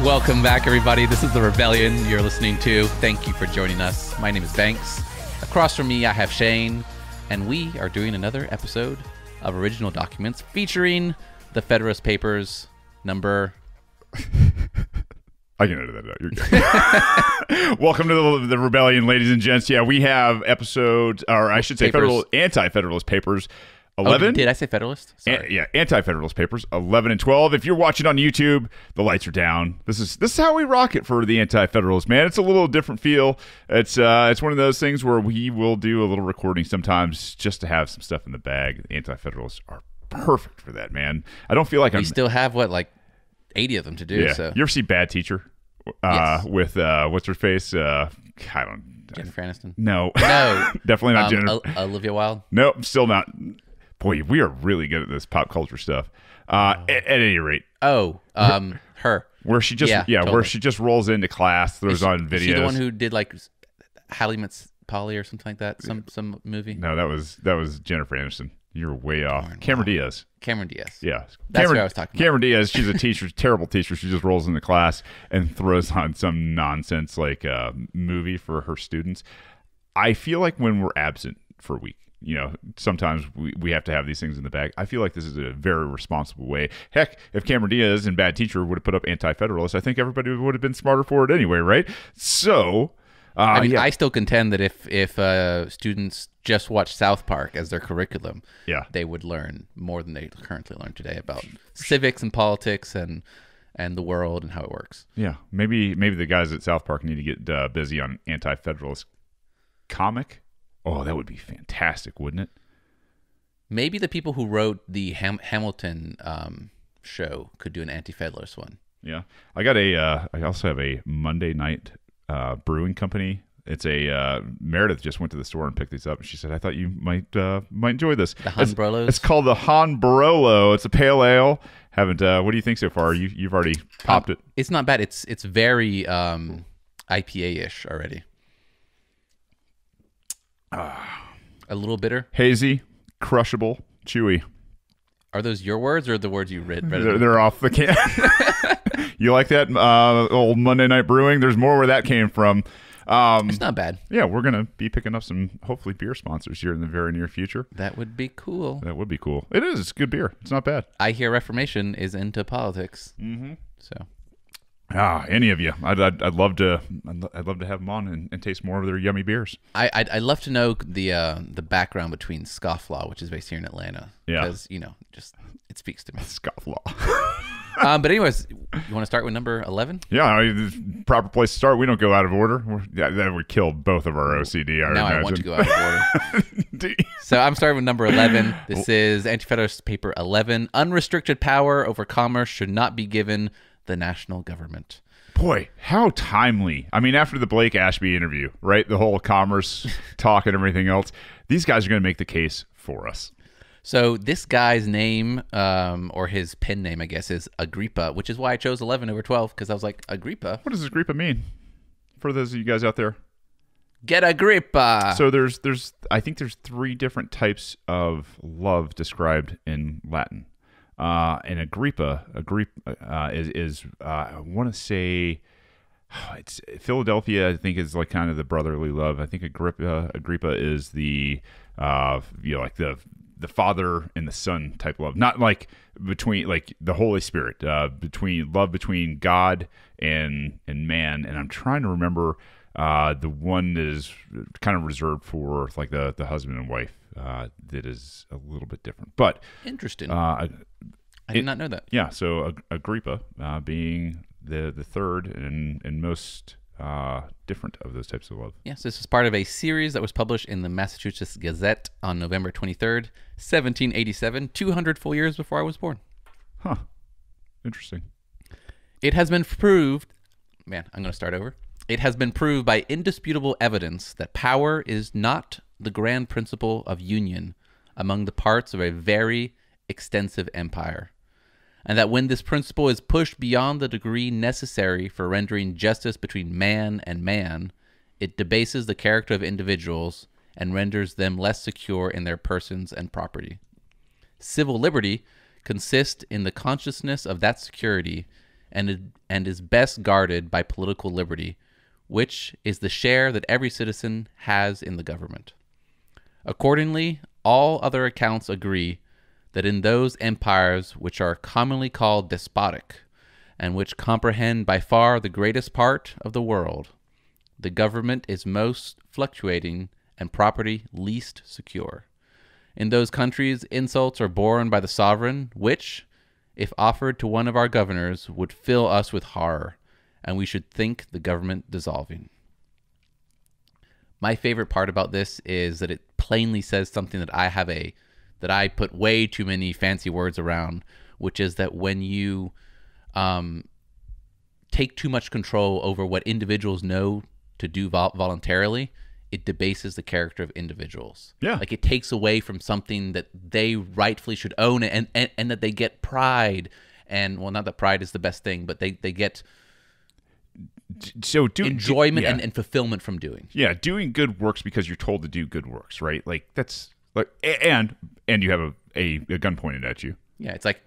Welcome back, everybody. This is The Rebellion you're listening to. Thank you for joining us. My name is Banks. Across from me, I have Shane, and we are doing another episode of Original Documents featuring the Federalist Papers number... I can edit that out. You're good. Welcome to the Rebellion, ladies and gents. Yeah, we have episode, or I should say, Anti-Federalist Papers 11. Oh, did I say Federalist? Sorry. Anti-Federalist Papers 11 and 12. If you're watching on YouTube, the lights are down. This is how we rock it for the Anti-Federalist, man. It's a little different feel. It's one of those things where we will do a little recording sometimes just to have some stuff in the bag. The Anti-Federalists are perfect for that, man. I don't feel like we still have, like 80 of them to do. Yeah. So. You ever see Bad Teacher? Yes. With what's her face? I don't. Jennifer Aniston. No, no, definitely not Jennifer. Olivia Wilde. No, still not. Boy, we are really good at this pop culture stuff. At any rate, her. Where she just totally. where she just rolls into class, throws on videos. Is she the one who did like Hallie Meets Polly or something like that? Some movie. No, that was Jennifer Aniston. You're way off. Cameron Diaz. Cameron Diaz. Yeah. That's what I was talking about. Cameron Diaz, she's a teacher, terrible teacher. She just rolls into class and throws on some nonsense like movie for her students. I feel like when we're absent for a week, sometimes we have to have these things in the bag. I feel like this is a very responsible way. Heck, if Cameron Diaz and Bad Teacher would have put up Anti-Federalists, I think everybody would have been smarter for it anyway, right? So... I still contend that if students just watch South Park as their curriculum, they would learn more than they currently learn today about civics and politics and the world and how it works. Yeah, maybe the guys at South Park need to get busy on Anti-Federalist comic. Oh, that would be fantastic, wouldn't it? Maybe the people who wrote the Hamilton show could do an Anti-Federalist one. Yeah, I also have a Monday night brewing company. It's Meredith just went to the store and picked these up, and she said, "I thought you might enjoy this." The Han Barolos. It's called the Han Barolo. It's a pale ale. Haven't. What do you think so far? You've already popped it. It's not bad. It's very IPA-ish already. A little bitter, hazy, crushable, chewy. Are those your words or the words you read? They're off the can. You like that old Monday Night Brewing? There's more where that came from. It's not bad. Yeah, we're going to be picking up some, hopefully, beer sponsors here in the very near future. That would be cool. That would be cool. It is. It's good beer. It's not bad. I hear Reformation is into politics. Mm-hmm. So. Any of you. I'd love to have them on and taste more of their yummy beers. I'd love to know the background between Scofflaw, which is based here in Atlanta. Yeah. Because, just it speaks to me. Scofflaw. But anyways, you want to start with number 11? Yeah, the proper place to start. We don't go out of order. That would kill both of our OCD, I imagine. I want to go out of order. So I'm starting with number 11. This is Anti-Federalist Paper 11. Unrestricted power over commerce should not be given the national government. Boy, how timely. I mean, after the Blake Ashby interview, right? The whole commerce talk and everything else. These guys are going to make the case for us. So this guy's name, or his pen name, I guess, is Agrippa, which is why I chose 11 over 12, because I was like, Agrippa? What does Agrippa mean? For those of you guys out there. Get Agrippa! So I think there's 3 different types of love described in Latin. And Agrippa is I want to say, it's Philadelphia, I think, is like kind of the brotherly love. I think Agrippa is the, like the father and the son type love, not like between like the Holy Spirit, between God and man. And I'm trying to remember the one that is kind of reserved for like the husband and wife, that is a little bit different, but interesting. I did not know that. Yeah. So Agrippa being the third and most different of those types of love. Yes, this is part of a series that was published in the Massachusetts Gazette on November 23rd, 1787, 200 full years before I was born. Huh. Interesting. It has been proved... Man, I'm going to start over. It has been proved by indisputable evidence that power is not the grand principle of union among the parts of a very extensive empire, and that when this principle is pushed beyond the degree necessary for rendering justice between man and man, it debases the character of individuals and renders them less secure in their persons and property. Civil liberty consists in the consciousness of that security and is best guarded by political liberty, which is the share that every citizen has in the government. Accordingly, all other accounts agree that in those empires which are commonly called despotic, and which comprehend by far the greatest part of the world, the government is most fluctuating and property least secure. In those countries, insults are borne by the sovereign, which, if offered to one of our governors, would fill us with horror, and we should think the government dissolving. My favorite part about this is that it plainly says something that I put way too many fancy words around, which is that when you take too much control over what individuals know to do voluntarily, it debases the character of individuals. Yeah. Like it takes away from something that they rightfully should own, and that they get pride. And well, not that pride is the best thing, but they get enjoyment and fulfillment from doing. Yeah, doing good works because you're told to do good works, right? Like that's like, and you have a gun pointed at you. Yeah, it's like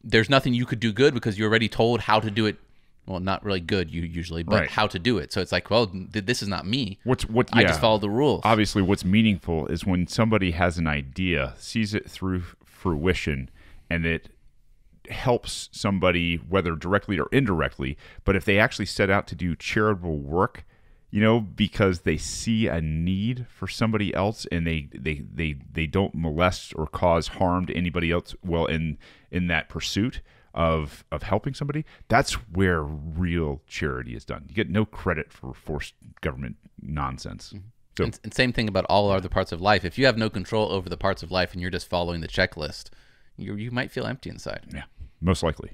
there's nothing you could do good because you're already told how to do it. Well, not really good usually, but right. How to do it. So it's like, well, this is not me. I just follow the rules. Obviously, what's meaningful is when somebody has an idea, sees it through fruition, and it helps somebody, whether directly or indirectly. But if they actually set out to do charitable work, because they see a need for somebody else, and they don't molest or cause harm to anybody else, well, in that pursuit of helping somebody, that's where real charity is done. You get no credit for forced government nonsense. Mm-hmm. So, and same thing about all other parts of life. If you have no control over the parts of life and you're just following the checklist, you might feel empty inside. Yeah, most likely.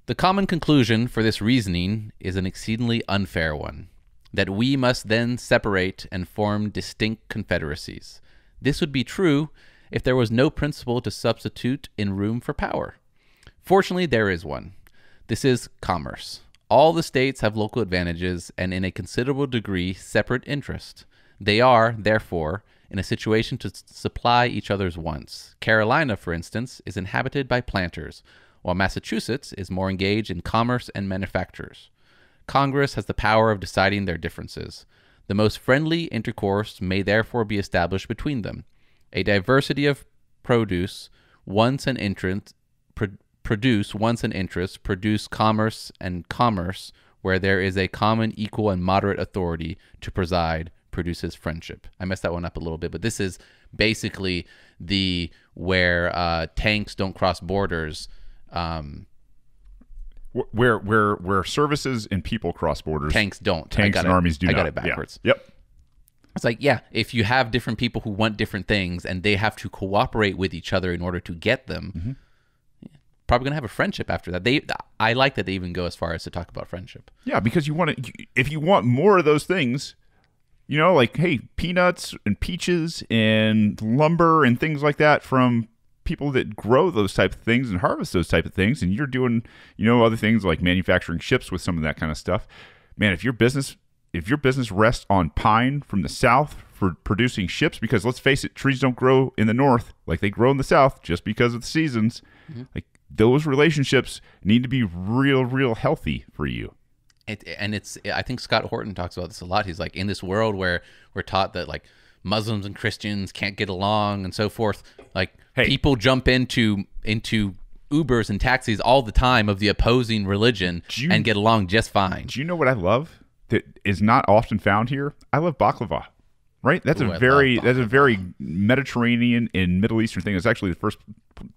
The common conclusion for this reasoning is an exceedingly unfair one, that we must then separate and form distinct confederacies. This would be true if there was no principle to substitute in room for power. Fortunately, there is one. This is commerce. All the states have local advantages and, in a considerable degree, separate interests. They are, therefore, in a situation to supply each other's wants. Carolina, for instance, is inhabited by planters, while Massachusetts is more engaged in commerce and manufactures. Congress has the power of deciding their differences. The most friendly intercourse may therefore be established between them. A diversity of produce once an interest produce commerce, and commerce, where there is a common, equal, and moderate authority to preside, produces friendship. I messed that one up a little bit, but this is basically where tanks don't cross borders. Where services and people cross borders. Tanks don't. Tanks and armies do not. I got it backwards. Yeah. Yep. It's like, yeah, if you have different people who want different things and they have to cooperate with each other in order to get them, mm-hmm. Probably going to have a friendship after that. I like that they even go as far as to talk about friendship. Yeah, because if you want more of those things, like, hey, peanuts and peaches and lumber and things like that from people that grow those type of things and harvest those type of things, and you're doing, other things like manufacturing ships with some of that kind of stuff. Man, if your business rests on pine from the south for producing ships, because let's face it, trees don't grow in the north like they grow in the south just because of the seasons. Mm-hmm. Like, those relationships need to be real healthy for you. I think Scott Horton talks about this a lot. He's like, in this world where we're taught that like Muslims and Christians can't get along and so forth, like people jump into Ubers and taxis all the time of the opposing religion and get along just fine. Do you know what I love that is not often found here? I love baklava. Right? That's a very Mediterranean and Middle Eastern thing. It's actually the first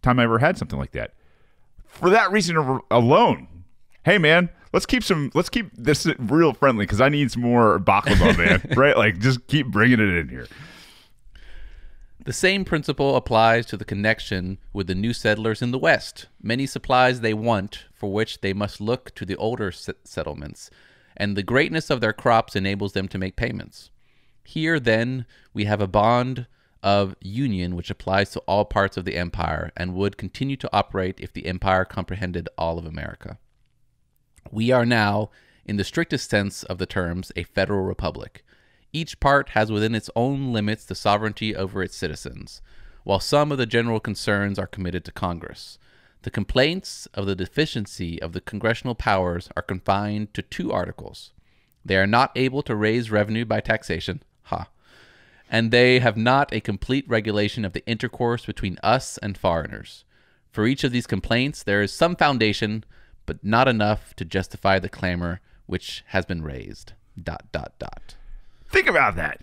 time I ever had something like that. For that reason alone, hey man, let's keep this real friendly, because I need some more baklava, man. Right? Like, just keep bringing it in here. The same principle applies to the connection with the new settlers in the West. Many supplies they want, for which they must look to the older settlements, and the greatness of their crops enables them to make payments. Here, then, we have a bond of union which applies to all parts of the empire and would continue to operate if the empire comprehended all of America. We are now, in the strictest sense of the terms, a federal republic. Each part has within its own limits the sovereignty over its citizens, while some of the general concerns are committed to Congress. The complaints of the deficiency of the congressional powers are confined to 2 articles. They are not able to raise revenue by taxation, and they have not a complete regulation of the intercourse between us and foreigners. For each of these complaints, there is some foundation, but not enough to justify the clamor which has been raised. ... Think about that.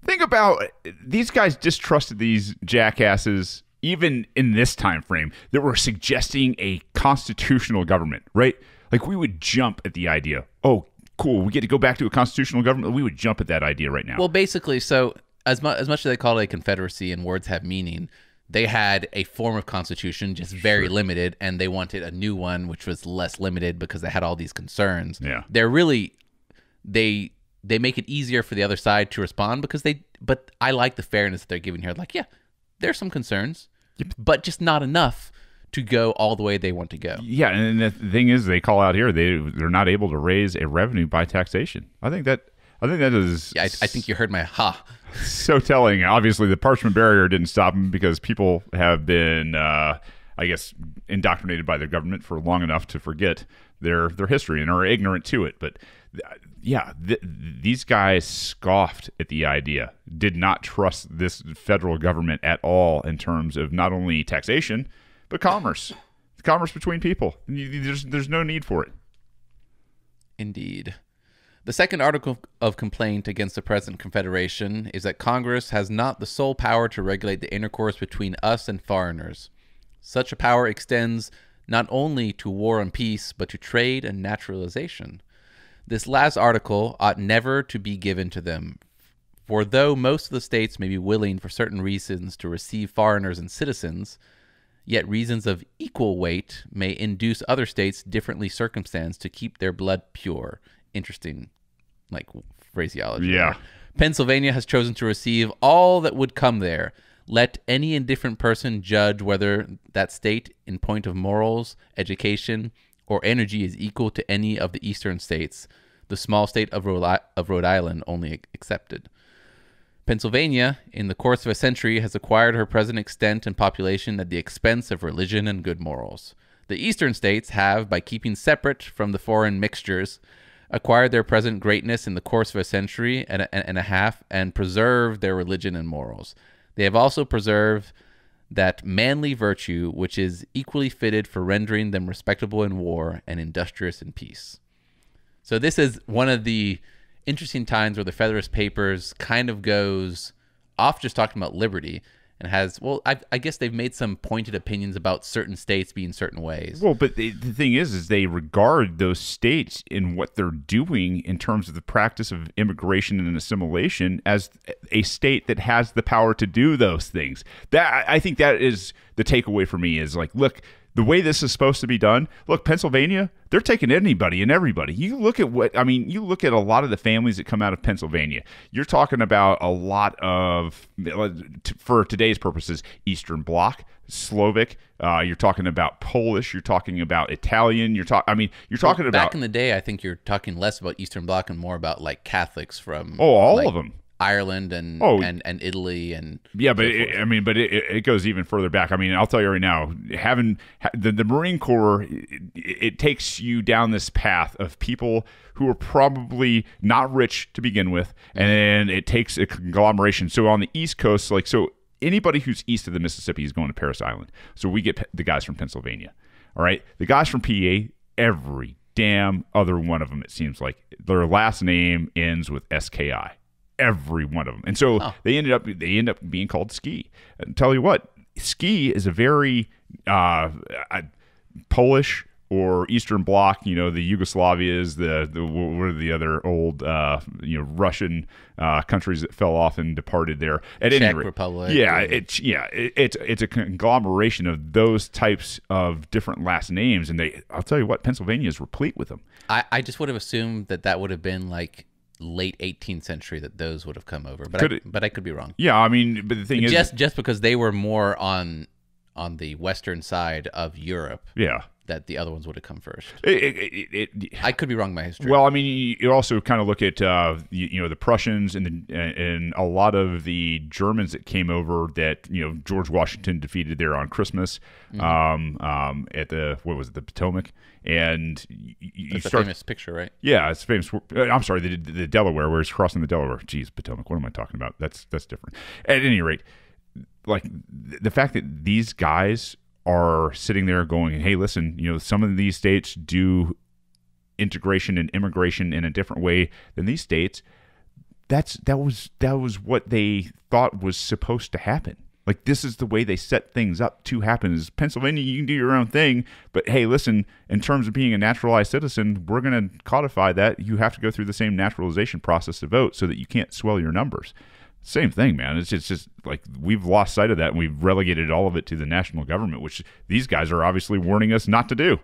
Think about these guys distrusted these jackasses even in this time frame that were suggesting a constitutional government, right? Like we would jump at the idea. Oh, cool, we get to go back to a constitutional government. We would jump at that idea right now. Well, basically, so as much as they call it a confederacy and words have meaning, they had a form of constitution, just very limited, and they wanted a new one which was less limited because they had all these concerns. Yeah. They're really they make it easier for the other side to respond because but I like the fairness that they're giving here. Like, yeah, there's some concerns, but just not enough to go all the way they want to go. Yeah, and the thing is, they call out here they're not able to raise a revenue by taxation. I think that is. Yeah, I think you heard my so telling. Obviously, the parchment barrier didn't stop them because people have been, I guess, indoctrinated by their government for long enough to forget their history and are ignorant to it. But yeah, these guys scoffed at the idea, did not trust this federal government at all in terms of not only taxation, but commerce between people. There's no need for it. Indeed. The second article of complaint against the present confederation is that Congress has not the sole power to regulate the intercourse between us and foreigners. Such a power extends not only to war and peace, but to trade and naturalization. This last article ought never to be given to them, for though most of the states may be willing for certain reasons to receive foreigners and citizens, yet reasons of equal weight may induce other states differently circumstanced to keep their blood pure. Interesting, phraseology. Yeah. There. Pennsylvania has chosen to receive all that would come there. Let any indifferent person judge whether that state, in point of morals, education, or energy, is equal to any of the eastern states, the small state of Rhode Island only excepted. Pennsylvania, in the course of a century, has acquired her present extent and population at the expense of religion and good morals. The eastern states have, by keeping separate from the foreign mixtures, acquired their present greatness in the course of a century and a half, and preserved their religion and morals. They have also preserved that manly virtue which is equally fitted for rendering them respectable in war and industrious in peace. So this is one of the interesting times where the Federalist Papers kind of goes off just talking about liberty and has, well, I guess they've made some pointed opinions about certain states being certain ways. Well, but the thing is they regard those states in what they're doing in terms of the practice of immigration and assimilation as a state that has the power to do those things. That I think that is the takeaway for me is like, look, the way this is supposed to be done, look, Pennsylvania, they're taking anybody and everybody. You look at you look at a lot of the families that come out of Pennsylvania. You're talking about a lot of, for today's purposes, Eastern Bloc, Slovak. You're talking about Polish. You're talking about Italian. You're talking about back in the day. I think you're talking less about Eastern Bloc and more about like Catholics from all of them. Ireland and Italy and but it goes even further back. I mean, I'll tell you right now, having the Marine Corps, it takes you down this path of people who are probably not rich to begin with, and it takes a conglomeration. So on the East Coast, anybody who's east of the Mississippi is going to Parris Island. So we get the guys from Pennsylvania. All right, the guys from PA, every damn other one of them, it seems like their last name ends with SKI. Every one of them. And so they end up being called Ski. And tell you what, Ski is a very Polish or Eastern Bloc, the Yugoslavias, what are the other old Russian countries that fell off and departed there. At any rate, Republic. Yeah, it's a conglomeration of those types of different last names, and I'll tell you what, Pennsylvania is replete with them. I just would have assumed that would have been like late 18th century that those would have come over, but I could be wrong. Yeah, I mean, but the thing is, just because they were more on the western side of Europe. Yeah, that the other ones would have come first. It, I could be wrong by history. well, I mean, you also kind of look at the Prussians and a lot of the Germans that came over that George Washington defeated there on Christmas, at the Potomac, and That's a famous picture, right? Yeah, it's famous. I'm sorry, the Delaware, where he's crossing the Delaware. Jeez, Potomac. What am I talking about? That's different. At any rate, like the fact that these guys are sitting there going, hey, listen, some of these states do integration and immigration in a different way than these states. That was what they thought was supposed to happen. Like, this is the way they set things up to happen. Is Pennsylvania, you can do your own thing, but hey, listen, in terms of being a naturalized citizen, we're going to codify that. You have to go through the same naturalization process to vote so that you can't swell your numbers. Same thing, man. It's just like we've lost sight of that, and we've relegated all of it to the national government, which these guys are obviously warning us not to do.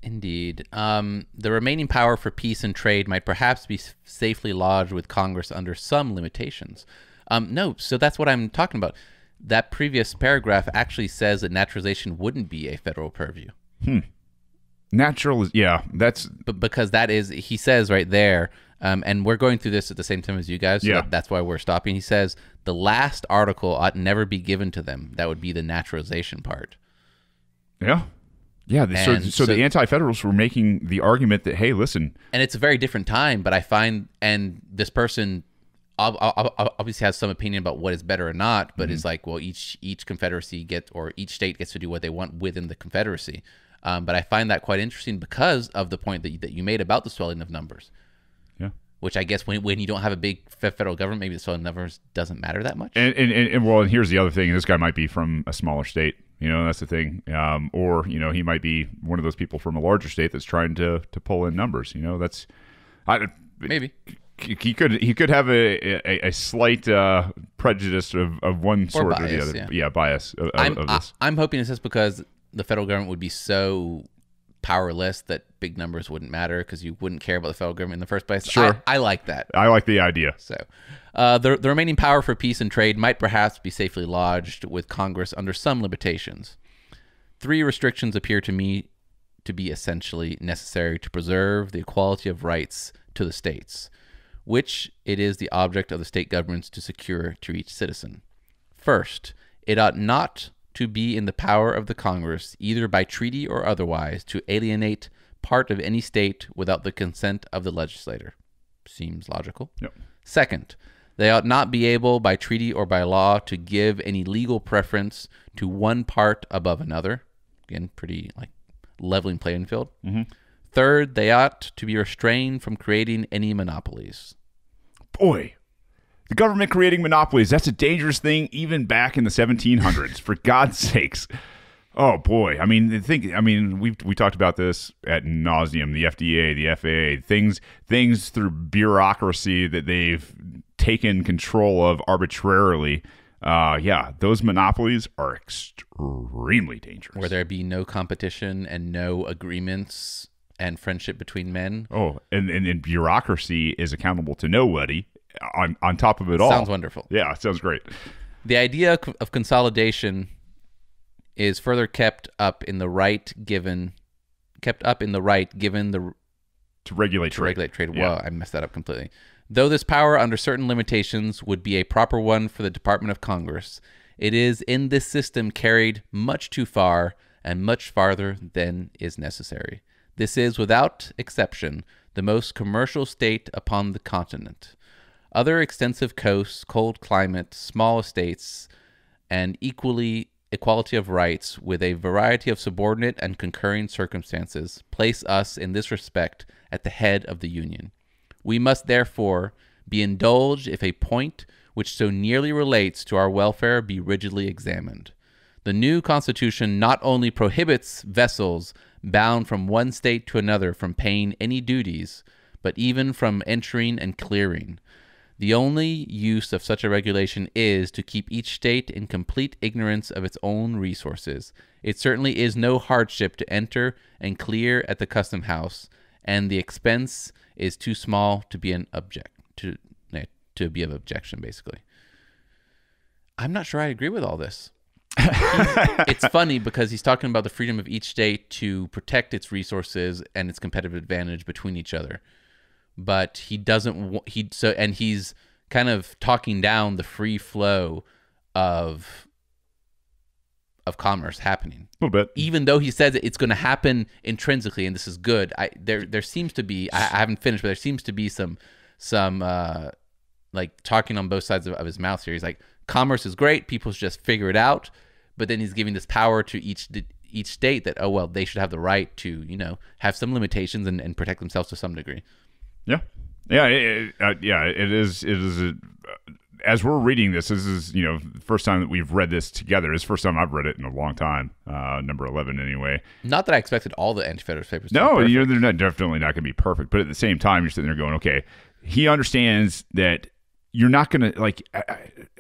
Indeed. The remaining power for peace and trade might perhaps be safely lodged with Congress under some limitations. No, so that's what I'm talking about. That previous paragraph actually says that naturalization wouldn't be a federal purview. That's... But because that is, he says right there, and we're going through this at the same time as you guys, so that's why we're stopping. He says the last article ought never be given to them. That would be the naturalization part. Yeah. Yeah, so the anti-federalists were making the argument that, hey, listen. And it's a very different time, but I find, and this person obviously has some opinion about what is better or not, but it's like, well, each confederacy each state gets to do what they want within the confederacy. But I find that quite interesting because of the point that you made about the swelling of numbers. Yeah. Which I guess when you don't have a big federal government, maybe the swelling of numbers doesn't matter that much. And here's the other thing. This guy might be from a smaller state. That's the thing. Or he might be one of those people from a larger state that's trying to pull in numbers. Maybe. He could have a slight prejudice of one sort or the other. Yeah, bias of this. I'm hoping it's just because the federal government would be so powerless that big numbers wouldn't matter because you wouldn't care about the federal government in the first place. Sure. I like that. I like the idea. So the remaining power for peace and trade might perhaps be safely lodged with Congress under some limitations. 3 restrictions appear to me to be essentially necessary to preserve the equality of rights to the states, which it is the object of the state governments to secure to each citizen. First, it ought not to be in the power of the Congress, either by treaty or otherwise, to alienate part of any state without the consent of the legislator. Seems logical. Yep. Second, they ought not be able, by treaty or by law, to give any legal preference to one part above another. Again, pretty like leveling playing field. Third, they ought to be restrained from creating any monopolies. Boy, the government creating monopolies, that's a dangerous thing even back in the 1700s, for God's sakes. Oh, boy. I mean, we talked about this ad nauseum, the FDA, the FAA, things through bureaucracy that they've taken control of arbitrarily. Those monopolies are extremely dangerous. Where there be no competition and no agreements and friendship between men. Oh, and bureaucracy is accountable to nobody on top of it all. Sounds wonderful. Yeah, it sounds great. The idea of consolidation is further kept up in the right given the to regulate trade. Well, I messed that up completely. Though this power, under certain limitations, would be a proper one for the Department of Congress, it is in this system carried much too far and much farther than is necessary. This is, without exception, the most commercial state upon the continent. Other extensive coasts, cold climate, small estates, and equality of rights, with a variety of subordinate and concurring circumstances, place us in this respect at the head of the Union. We must therefore be indulged if a point which so nearly relates to our welfare be rigidly examined. The new Constitution not only prohibits vessels bound from one state to another from paying any duties, but even from entering and clearing. The only use of such a regulation is to keep each state in complete ignorance of its own resources. It certainly is no hardship to enter and clear at the custom house, and the expense is too small to be of objection, basically. I'm not sure I agree with all this. It's funny because he's talking about the freedom of each state to protect its resources and its competitive advantage between each other. But he doesn't. He's kind of talking down the free flow of commerce happening. A little bit. Even though he says it's going to happen intrinsically, and this is good. There seems to be. I haven't finished, but there seems to be some like talking on both sides of his mouth here. He's like, commerce is great. People should just figure it out. But then he's giving this power to each state that, oh, well, they should have the right to, have some limitations and protect themselves to some degree. Yeah. Yeah. It is. As we're reading this is, the first time that we've read this together. It's the first time I've read it in a long time. Number 11 anyway. Not that I expected all the Anti-Federalist Papers to No, be they're definitely not going to be perfect. But at the same time, you're sitting there going, okay, he understands that you're not going to, like,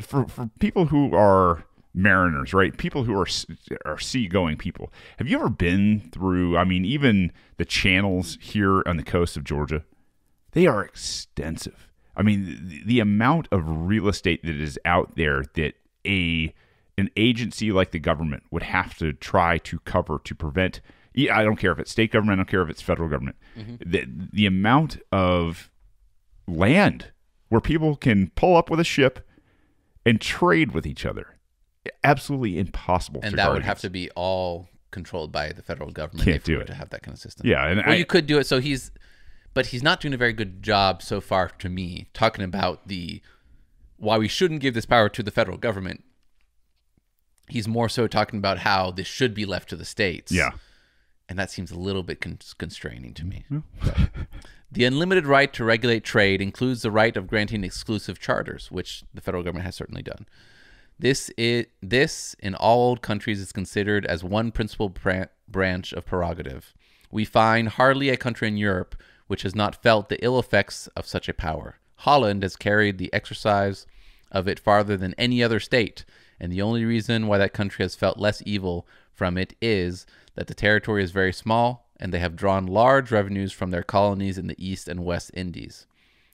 for people who are mariners, right? People who are seagoing people. Have you ever been through, even the channels here on the coast of Georgia? They are extensive. The amount of real estate that is out there that an agency like the government would have to try to cover to prevent, I don't care if it's state government, I don't care if it's federal government, the amount of land where people can pull up with a ship and trade with each other. Absolutely impossible. And that would have to be all controlled by the federal government. Can't if do we were it to have that kind of system. Yeah, you could do it. So but he's not doing a very good job so far to me talking about why we shouldn't give this power to the federal government. He's more so talking about how this should be left to the states. Yeah. And that seems a little bit constraining to me. Mm-hmm. The unlimited right to regulate trade includes the right of granting exclusive charters, which the federal government has certainly done. This in all old countries is considered as one principal branch of prerogative. We find hardly a country in Europe which has not felt the ill effects of such a power. Holland has carried the exercise of it farther than any other state, and the only reason why that country has felt less evil from it is that the territory is very small, and they have drawn large revenues from their colonies in the East and West Indies.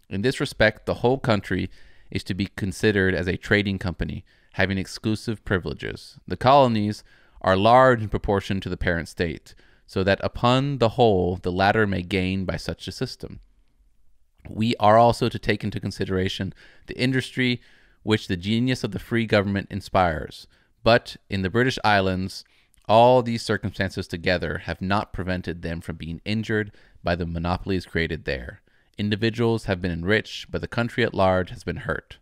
In this respect, the whole country is to be considered as a trading company, having exclusive privileges. The colonies are large in proportion to the parent state, so that upon the whole the latter may gain by such a system. We are also to take into consideration the industry which the genius of the free government inspires. But in the British Islands, all these circumstances together have not prevented them from being injured by the monopolies created there. Individuals have been enriched, but the country at large has been hurt.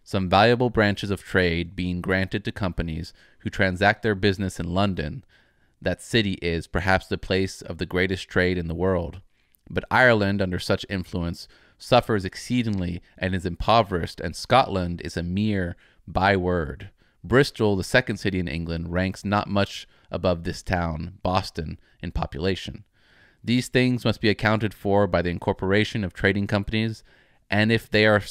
Some valuable branches of trade being granted to companies who transact their business in London, that city is perhaps the place of the greatest trade in the world. But Ireland, under such influence, suffers exceedingly and is impoverished, and Scotland is a mere byword. Bristol, the second city in England, ranks not much above this town, Boston, in population. These things must be accounted for by the incorporation of trading companies, and if they are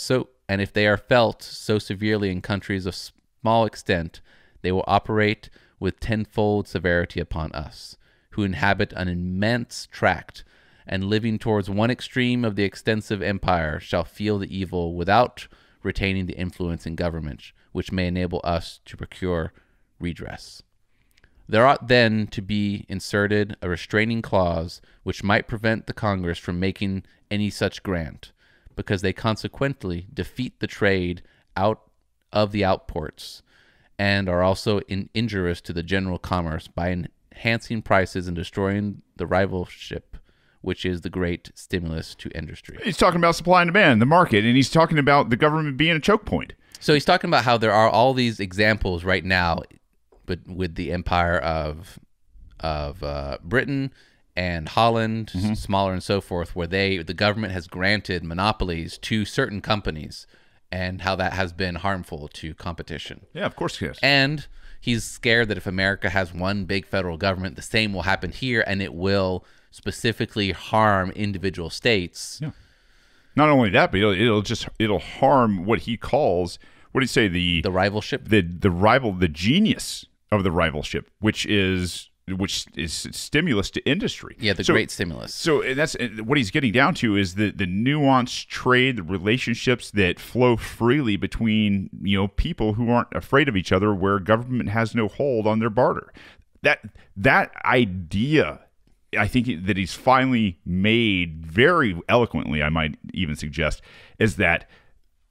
felt so severely in countries of small extent, they will operate with tenfold severity upon us, who inhabit an immense tract, and living towards one extreme of the extensive empire, shall feel the evil without retaining the influence in government, which may enable us to procure redress. There ought then to be inserted a restraining clause which might prevent the Congress from making any such grant, because they consequently defeat the trade out of the outports, and are also injurious to the general commerce by enhancing prices and destroying the rivalship, which is the great stimulus to industry. He's talking about supply and demand, the market, and he's talking about the government being a choke point. So he's talking about how there are all these examples right now, but with the empire of Britain and Holland, smaller and so forth, where the government has granted monopolies to certain companies, and how that has been harmful to competition. Yeah, of course it is. And he's scared that if America has one big federal government, the same will happen here, and it will specifically harm individual states. Yeah. Not only that, but it'll harm what he calls, what did he say, the rivalship, the genius of the rivalship, which is which is stimulus to industry. Yeah, the So- great stimulus. So that's what he's getting down to is the nuanced trade, the relationships that flow freely between people who aren't afraid of each other, where government has no hold on their barter. That idea, I think that he's finally made very eloquently, I might even suggest, is that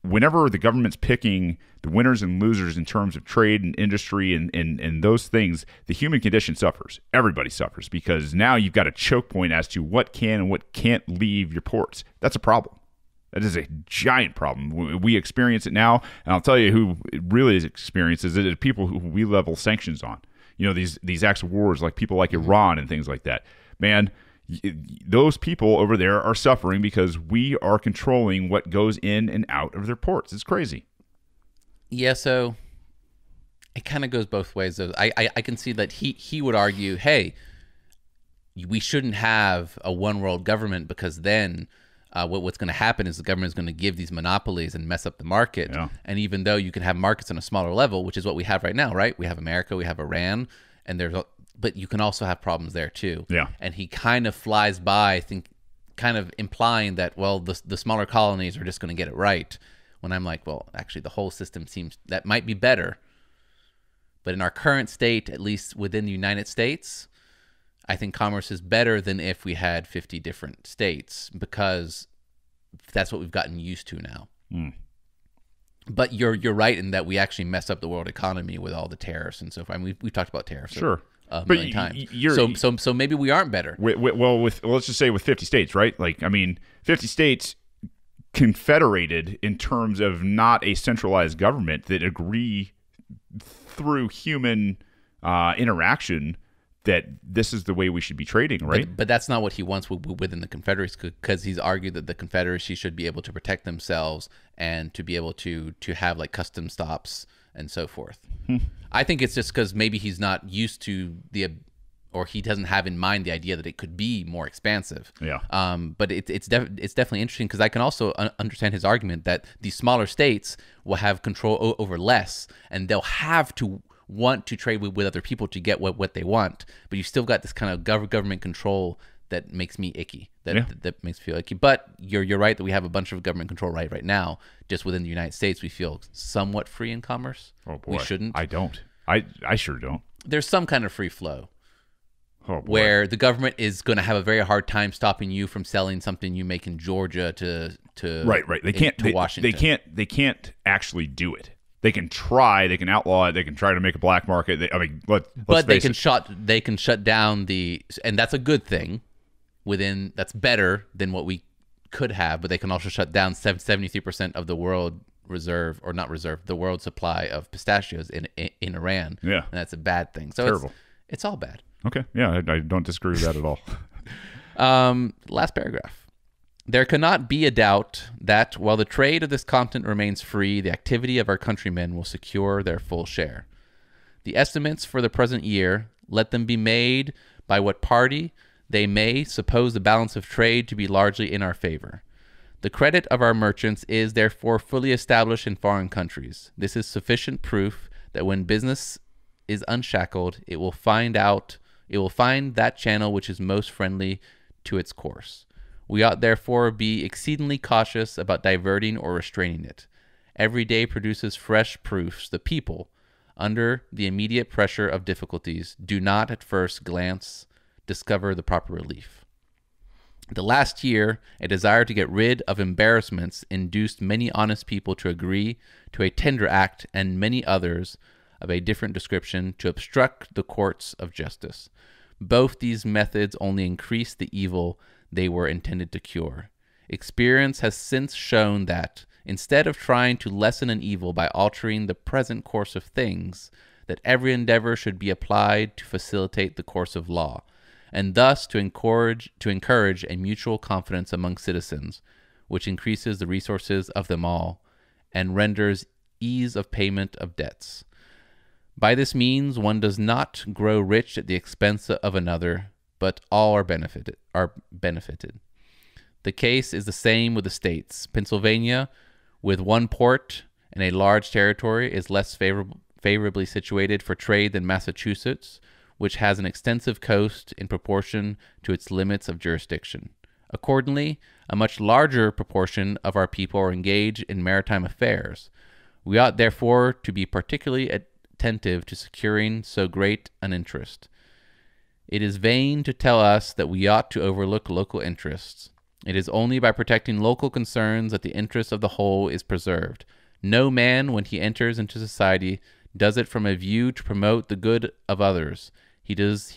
whenever the government's picking the winners and losers in terms of trade and industry and those things, the human condition suffers. Everybody suffers, because now you've got a choke point as to what can and what can't leave your ports. That's a problem. That is a giant problem. We experience it now, and I'll tell you who it really experiences it: people who we level sanctions on. These acts of wars, like people like Iran and things like that. Man, those people over there are suffering because we are controlling what goes in and out of their ports. It's crazy. Yeah, so it kind of goes both ways. I can see that he would argue, hey, we shouldn't have a one world government, because then what's going to happen is the government is going to give these monopolies and mess up the market. Yeah. And even though you can have markets on a smaller level, which is what we have right now, right? We have America, we have Iran, and but you can also have problems there too. Yeah. And he kind of flies by, I think, kind of implying that, well, the smaller colonies are just going to get it right. When I'm like, well, actually, the whole system seems that might be better. But in our current state, at least within the United States, I think commerce is better than if we had 50 different states, because that's what we've gotten used to now. But you're right in that we actually mess up the world economy with all the tariffs and so forth. I mean, we've talked about tariffs Sure. a million times. So maybe we aren't better. Let's just say with 50 states, right? 50 states confederated in terms of not a centralized government that agree through human interaction that this is the way we should be trading, right? But that's not what he wants within the Confederacy, because he's argued that the Confederacy should be able to protect themselves and to be able to have like custom stops and so forth. I think it's just because maybe he's not used to or he doesn't have in mind the idea that it could be more expansive. Yeah. But it's definitely interesting, because I can also understand his argument that these smaller states will have control over less, and they'll have to want to trade with other people to get what they want. But you still got this kind of government control that makes me icky. That makes me feel icky. But you're right that we have a bunch of government control right now. Just within the United States, we feel somewhat free in commerce. Oh boy, we shouldn't. I don't. I sure don't. There's some kind of free flow. Oh boy. Where the government is going to have a very hard time stopping you from selling something you make in Georgia to right. They can't. to Washington. They can't actually do it. They can try. They can outlaw it. They can try to make a black market. But they can shut down and that's a good thing. That's better than what we could have. But they can also shut down 73% of the world the world supply of pistachios in Iran. Yeah, and that's a bad thing. So terrible. It's all bad. Okay. Yeah, I don't disagree with that at all. Last paragraph. There cannot be a doubt that while the trade of this continent remains free, the activity of our countrymen will secure their full share. The estimates for the present year, let them be made by what party they may suppose the balance of trade to be largely in our favor. The credit of our merchants is therefore fully established in foreign countries. This is sufficient proof that when business is unshackled, it will find that channel which is most friendly to its course. We ought therefore be exceedingly cautious about diverting or restraining it. Every day produces fresh proofs the people, under the immediate pressure of difficulties, do not at first glance discover the proper relief. The last year, a desire to get rid of embarrassments induced many honest people to agree to a tender act, and many others of a different description to obstruct the courts of justice. Both these methods only increased the evil they were intended to cure. Experience has since shown that, instead of trying to lessen an evil by altering the present course of things, that every endeavor should be applied to facilitate the course of law, and thus to encourage a mutual confidence among citizens, which increases the resources of them all, and renders ease of payment of debts. By this means, one does not grow rich at the expense of another, but all are benefited. The case is the same with the states. Pennsylvania, with one port and a large territory, is less favorably situated for trade than Massachusetts, which has an extensive coast in proportion to its limits of jurisdiction. Accordingly, a much larger proportion of our people are engaged in maritime affairs. We ought therefore to be particularly attentive to securing so great an interest. It is vain to tell us that we ought to overlook local interests. It is only by protecting local concerns that the interest of the whole is preserved. No man, when he enters into society, does it from a view to promote the good of others. He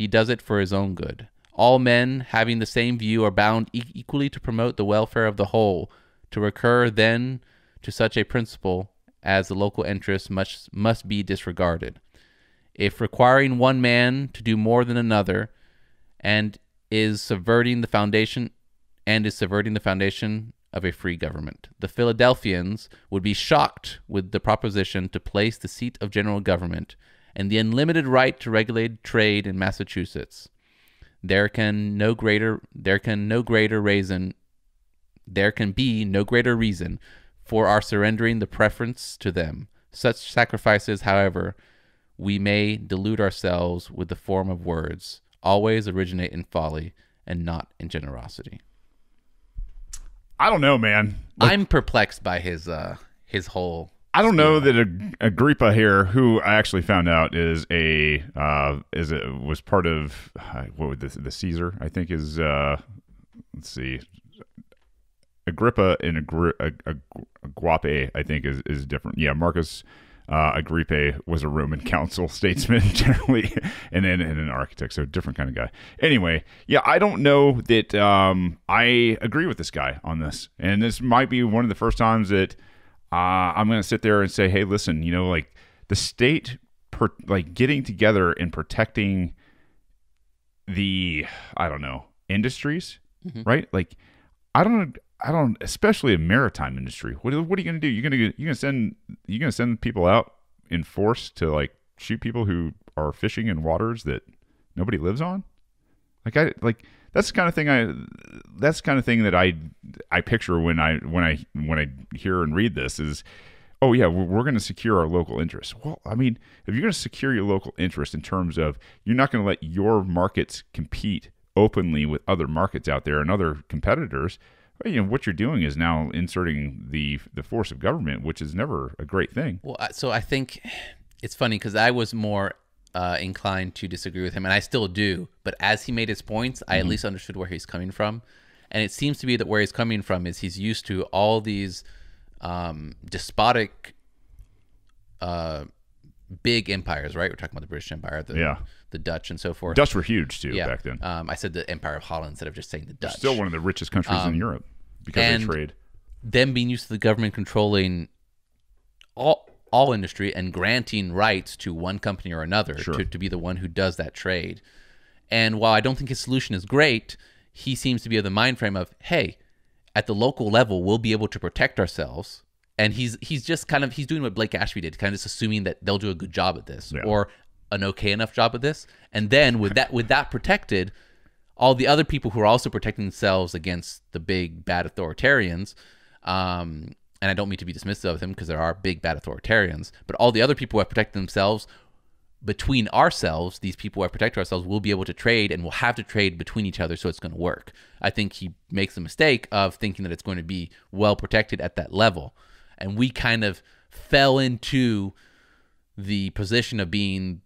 does it for his own good. All men, having the same view, are bound equally to promote the welfare of the whole. To recur, then, to such a principle as the local interest must be disregarded. If requiring one man to do more than another, and is subverting the foundation of a free government, the Philadelphians would be shocked with the proposition to place the seat of general government and the unlimited right to regulate trade in Massachusetts. There can be no greater reason for our surrendering the preference to them. Such sacrifices, however, we may delude ourselves with the form of words, always originate in folly and not in generosity. I don't know, man. I'm perplexed by his whole. I don't know that Agrippa here, who I actually found out was part of what would the Caesar, I think is let's see, Agrippa and Aguape, I think is different. Yeah, Marcus Agrippa was a Roman consul, statesman generally, and then an architect, so different kind of guy. Anyway, yeah, I don't know that I agree with this guy on this, and this might be one of the first times that I'm going to sit there and say, hey, listen, like the state, getting together and protecting the, industries, right? Like, I don't, especially a maritime industry. What are you going to do? You're going to send people out in force to shoot people who are fishing in waters that nobody lives on? That's the kind of thing that I picture when I hear and read this is, oh yeah, we're going to secure our local interests. Well, I mean, if you're going to secure your local interest in terms of you're not going to let your markets compete openly with other markets out there and other competitors, what you're doing is now inserting the force of government, which is never a great thing. Well, so I think it's funny because I was more inclined to disagree with him, and I still do. But as he made his points, I at least understood where he's coming from. And it seems to be that where he's coming from is he's used to all these despotic big empires, right? We're talking about the British Empire, the Dutch and so forth. Dutch were huge too back then. I said the Empire of Holland instead of just saying the Dutch. Still one of the richest countries in Europe because they trade. Them being used to the government controlling all industry and granting rights to one company or another to be the one who does that trade. And while I don't think his solution is great, he seems to be of the mind frame of, hey, at the local level, we'll be able to protect ourselves. And he's doing what Blake Ashby did, kind of just assuming that they'll do a good job at this or an okay enough job at this. And then with that protected, all the other people who are also protecting themselves against the big bad authoritarians, and I don't mean to be dismissive of him because there are big bad authoritarians, but all the other people who have protected themselves between ourselves, these people who have protected ourselves will be able to trade and will have to trade between each other, so it's going to work. I think he makes the mistake of thinking that it's going to be well protected at that level. And we kind of fell into the position of being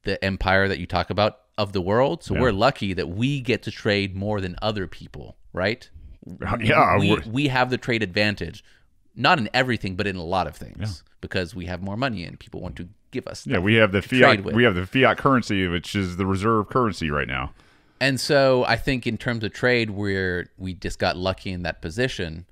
the empire that you talk about of the world. So we're lucky that we get to trade more than other people, right? Yeah. We have the trade advantage, not in everything, but in a lot of things because we have more money and people want to give us stuff. Yeah, we have the fiat. We have the fiat currency, which is the reserve currency right now. And so I think in terms of trade, we just got lucky in that position.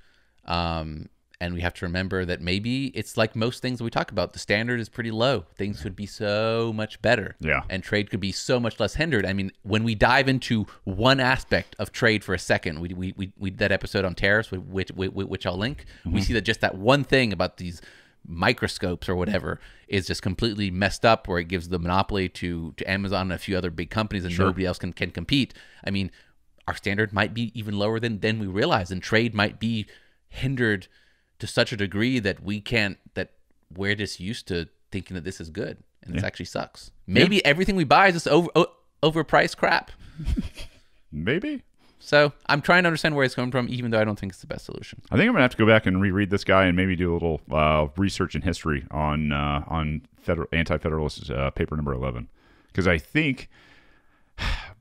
And we have to remember that maybe it's like most things we talk about. The standard is pretty low. Things could be so much better. Yeah. And trade could be so much less hindered. I mean, when we dive into one aspect of trade for a second, we did that episode on tariffs, which I'll link. We see that just that one thing about these microscopes or whatever is just completely messed up, where it gives the monopoly to Amazon and a few other big companies and nobody else can compete. I mean, our standard might be even lower than we realize, and trade might be hindered to such a degree that we're just used to thinking that this is good and this actually sucks. Maybe everything we buy is just overpriced crap. Maybe. So I'm trying to understand where it's coming from, even though I don't think it's the best solution. I think I'm gonna have to go back and reread this guy and maybe do a little research and history on Anti-Federalist paper number 11, because I think,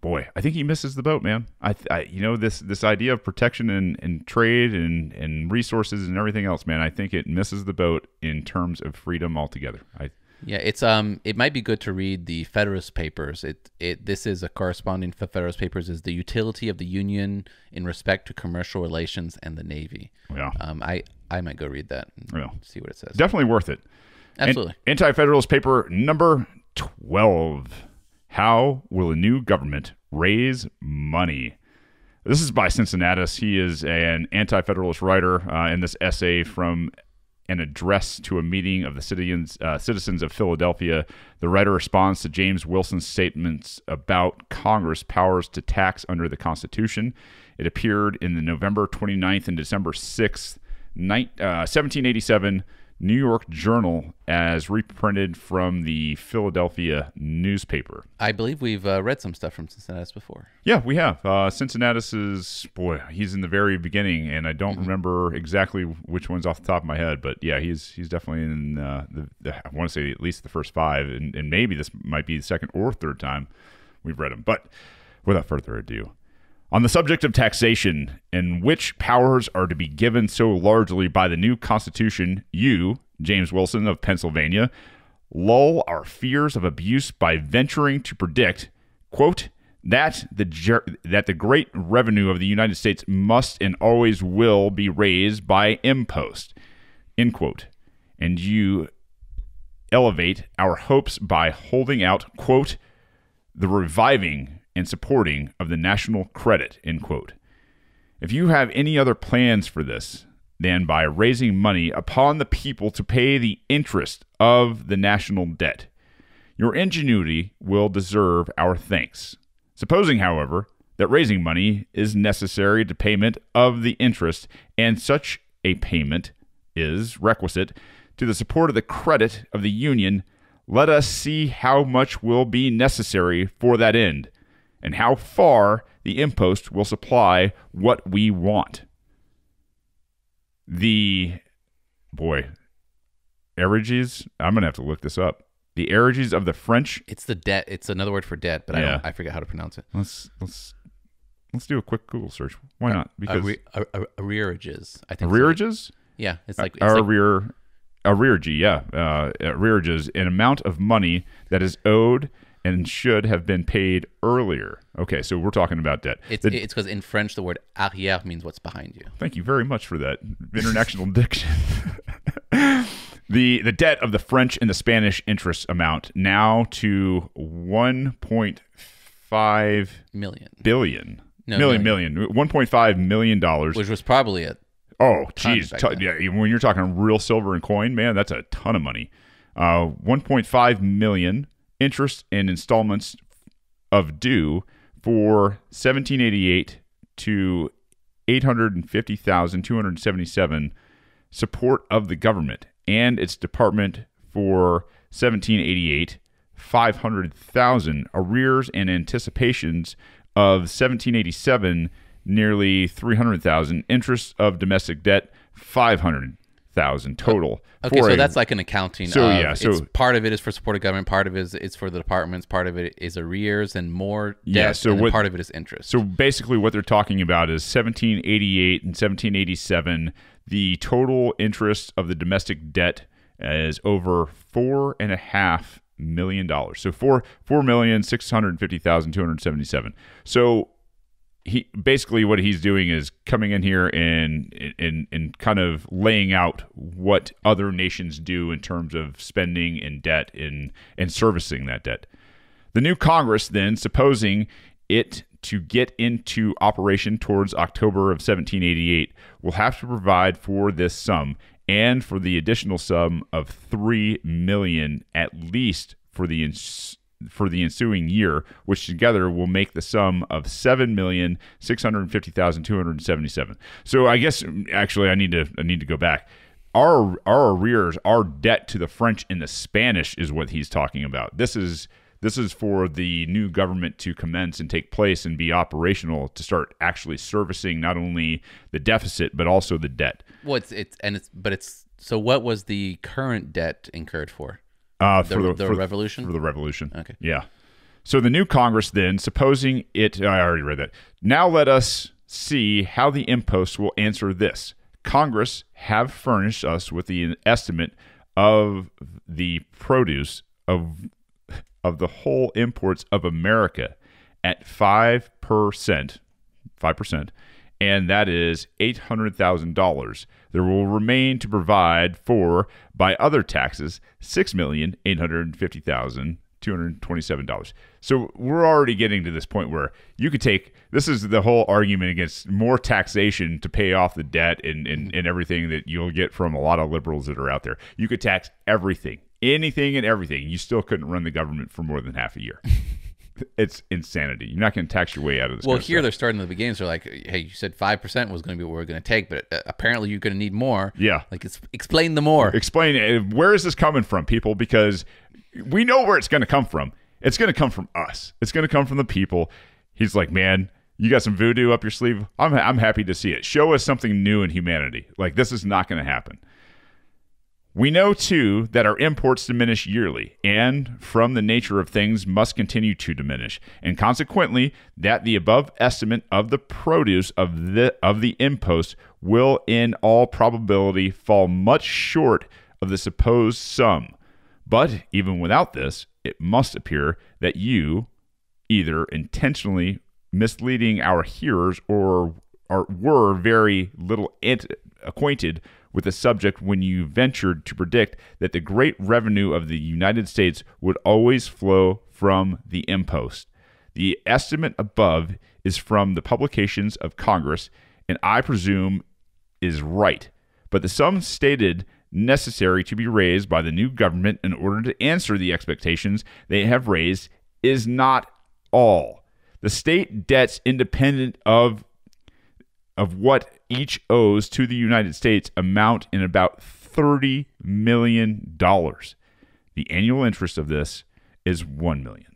boy, I think he misses the boat, man. This idea of protection and trade and resources and everything else, man. I think it misses the boat in terms of freedom altogether. Yeah, it's it might be good to read the Federalist Papers. This is a corresponding for Federalist Papers is the utility of the Union in respect to commercial relations and the Navy. Yeah. I might go read that and see what it says. Definitely worth it. Absolutely. Anti-Federalist paper number 12. How will a new government raise money? This is by Cincinnatus. He is an anti-Federalist writer. In this essay from an address to a meeting of the citizens of Philadelphia, the writer responds to James Wilson's statements about Congress' powers to tax under the Constitution. It appeared in the November 29th and December 6th, 1787 New York Journal as reprinted from the Philadelphia newspaper. I believe we've read some stuff from Cincinnatus before. Yeah, we have. Cincinnatus is, boy, he's in the very beginning, and I don't remember exactly which one's off the top of my head, but yeah, he's definitely in I want to say at least the first five, and maybe this might be the second or third time we've read him. But without further ado, on the subject of taxation and which powers are to be given so largely by the new Constitution, you, James Wilson of Pennsylvania, lull our fears of abuse by venturing to predict, quote, that the great revenue of the United States must and always will be raised by impost, end quote. And you elevate our hopes by holding out, quote, the reviving and supporting of the national credit, end quote. If you have any other plans for this than by raising money upon the people to pay the interest of the national debt, your ingenuity will deserve our thanks. Supposing, however, that raising money is necessary to payment of the interest, and such a payment is requisite to the support of the credit of the Union, let us see how much will be necessary for that end, and how far the impost will supply what we want. Ariges, I'm going to have to look this up. The ariges of the French. It's the debt. It's another word for debt, but I forget how to pronounce it. Let's do a quick Google search. Why not? Because arrearages. I think arrearages? Yeah, it's like arrearages, yeah. Arrearages, an amount of money that is owed and should have been paid earlier. Okay, so we're talking about debt. It's because in French the word arrière means what's behind you. Thank you very much for that international diction. The debt of the French and the Spanish interest amount now to 1.5 billion. Million. $1.5 million. Which was probably a geez. Yeah, when you're talking real silver and coin, man, that's a ton of money. 1.5 million interest and installments of due for 1788 to 850,277 support of the government and its department for 1788 500,000 arrears and anticipations of 1787 nearly 300,000 interest of domestic debt 500,000 total. Okay, so that's like an accounting. So part of it is for support of government, part of it is for the departments, part of it is arrears and more debt, and part of it is interest. So basically what they're talking about is 1788 and 1787, the total interest of the domestic debt is over $4.5 million. So $4,650,277. So he basically what he's doing is coming in here and kind of laying out what other nations do in terms of spending and debt and servicing that debt. The new Congress then, supposing it to get into operation towards October of 1788, will have to provide for this sum and for the additional sum of $3 million at least for the ensuing year, which together will make the sum of $7,650,277. So I guess actually I need to go back. Our arrears, our debt to the French and the Spanish is what he's talking about. This is This is for the new government to commence and take place and be operational to start actually servicing not only the deficit but also the debt. Well, so what was the current debt incurred for? For the revolution? For the revolution. Okay. Yeah. So the new Congress then, supposing it, I already read that. Now let us see how the imposts will answer this. Congress have furnished us with the estimate of the produce of the whole imports of America at 5%, and that is $800,000. There will remain to provide for, by other taxes, $6,850,227. So we're already getting to this point where you could take, this is the whole argument against more taxation to pay off the debt and everything that you'll get from a lot of liberals that are out there. You could tax everything, anything and everything. You still couldn't run the government for more than half a year. It's insanity. You're not going to tax your way out of this. Well, here they're starting at the beginning. So, like, hey, you said 5% was going to be what we're going to take, but apparently you're going to need more. Yeah. Like, explain the more. Explain where is this coming from, people? Because we know where it's going to come from. It's going to come from us. It's going to come from the people. He's like, man, you got some voodoo up your sleeve? I'm happy to see it. Show us something new in humanity. Like, this is not going to happen. We know, too, that our imports diminish yearly, and from the nature of things must continue to diminish, and consequently, that the above estimate of the produce of the impost will in all probability fall much short of the supposed sum. But even without this, it must appear that you, either intentionally misleading our hearers or were very little acquainted with the subject when you ventured to predict that the great revenue of the United States would always flow from the impost. The estimate above is from the publications of Congress, and I presume is right. But the sum stated necessary to be raised by the new government in order to answer the expectations they have raised is not all. The state debts independent of what each owes to the United States amount in about $30 million. The annual interest of this is $1 million.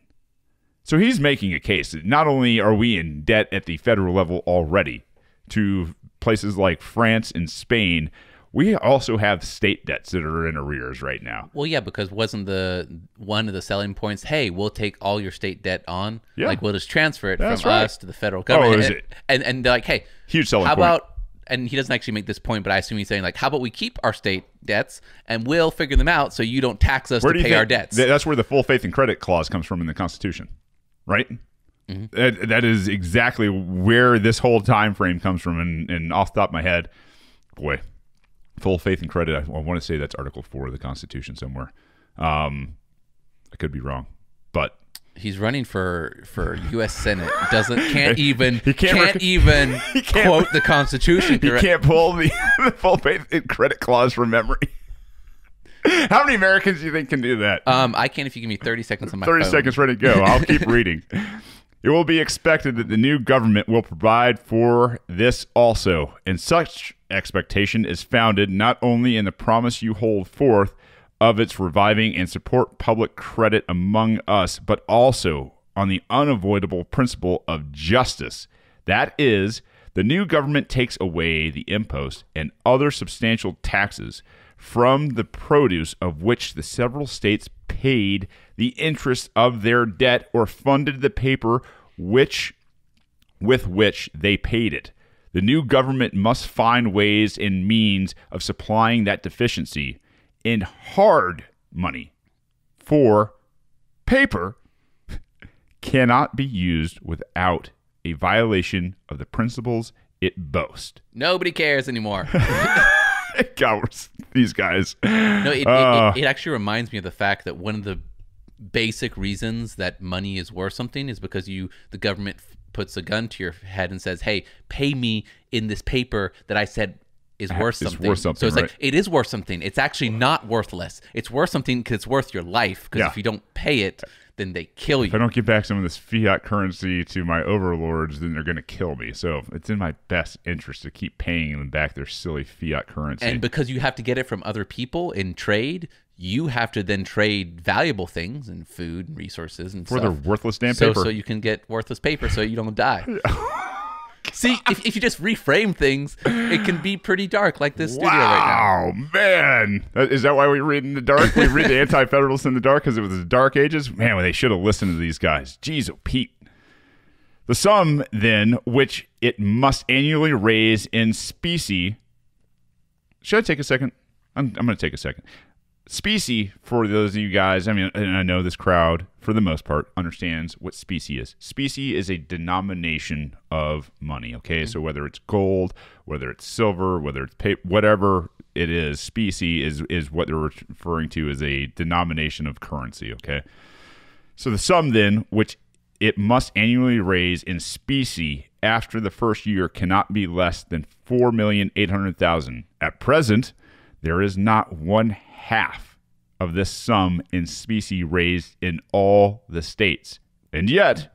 So he's making a case that not only are we in debt at the federal level already to places like France and Spain, we also have state debts that are in arrears right now. Well, yeah, because wasn't one of the selling points, hey, we'll take all your state debt on. Yeah. Like, we'll just transfer it That's from right. us to the federal government. Oh, is it? And they're like, hey, Huge selling how point. about, and he doesn't actually make this point, but I assume he's saying, like, how about we keep our state debts and we'll figure them out so you don't tax us to pay our debts. That's where the full faith and credit clause comes from in the Constitution, right? Mm-hmm. That is exactly where this whole time frame comes from. And off the top of my head, boy, full faith and credit, I want to say that's Article 4 of the Constitution somewhere. I could be wrong, but he's running for U.S. Senate. Can't even quote the Constitution. He can't pull the full faith and credit clause from memory. How many Americans do you think can do that? I can if you give me 30 seconds on my 30 phone. seconds, ready to go. I'll keep reading. It will be expected that the new government will provide for this also, and such expectation is founded not only in the promise you hold forth of its reviving and support public credit among us, but also on the unavoidable principle of justice. That is, the new government takes away the impost and other substantial taxes from the produce of which the several states paid the interest of their debt or funded the paper with which they paid it. The new government must find ways and means of supplying that deficiency in hard money, for paper cannot be used without a violation of the principles it boasts. Nobody cares anymore. Cowards, these guys. No, it actually reminds me of the fact that one of the basic reasons that money is worth something is because the government puts a gun to your head and says, hey, pay me in this paper that I said is worth something. So it's right? Like, it is worth something. It's actually not worthless. It's worth something because it's worth your life. Because if you don't pay it, then they kill you. If I don't get back some of this fiat currency to my overlords, then they're going to kill me. So it's in my best interest to keep paying them back their silly fiat currency. And because you have to get it from other people in trade, you have to then trade valuable things and food and resources and For stuff. their worthless damn so, paper. So you can get worthless paper so you don't die. See, if you just reframe things, it can be pretty dark like this studio right now. Wow, man. Is that why we read in the dark? We read the Anti-Federalists in the dark because it was the dark ages? Man, well, they should have listened to these guys. Jeez, oh, Pete. The sum, then, which it must annually raise in specie. Should I take a second? I'm going to take a second. Specie, for those of you guys, I mean, and I know this crowd, for the most part, understands what specie is. Specie is a denomination of money, okay? So whether it's gold, whether it's silver, whether it's paper, whatever it is, specie is what they're referring to as a denomination of currency, okay? So the sum, then, which it must annually raise in specie after the first year cannot be less than $4,800,000. At present, there is not one half of this sum in specie raised in all the states. And yet,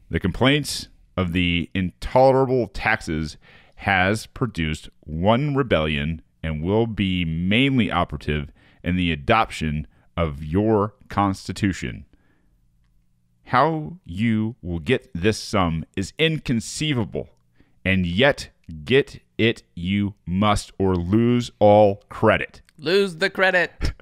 the complaints of the intolerable taxes has produced one rebellion and will be mainly operative in the adoption of your Constitution. How you will get this sum is inconceivable, and yet get it you must, or lose all credit. Lose the credit.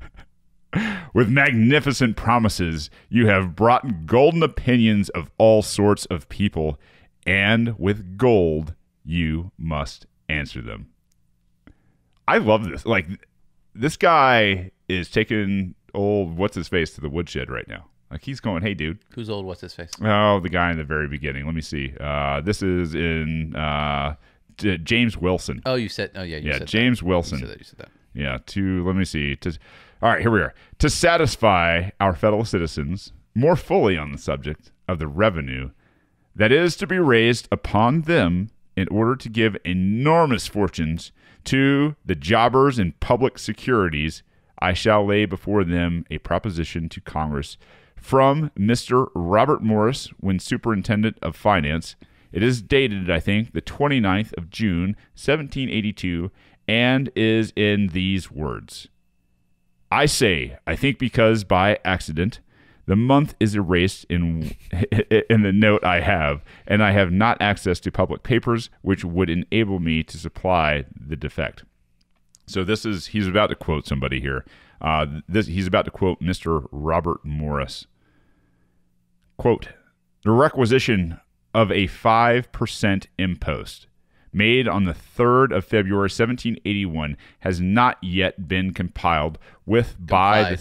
With magnificent promises, you have brought golden opinions of all sorts of people, and with gold you must answer them. I love this. Like, this guy is taking old what's-his-face to the woodshed right now. Like, he's going, hey, dude. Who's old? What's his face? Oh, the guy in the very beginning. Let me see. This is in James Wilson. Oh, you said. Oh, yeah. You Yeah, said James that. Wilson. You said that. Yeah, let me see. All right, here we are. To satisfy our fellow citizens more fully on the subject of the revenue that is to be raised upon them in order to give enormous fortunes to the jobbers in public securities, I shall lay before them a proposition to Congress from Mr. Robert Morris, when Superintendent of Finance. It is dated, I think, the 29th of June, 1782, and is in these words. I say, I think because by accident the month is erased in the note I have, and I have not access to public papers which would enable me to supply the defect. So he's about to quote somebody here. He's about to quote Mr. Robert Morris. Quote, the requisition of a 5% impost made on the 3rd of February, 1781, has not yet been complied with by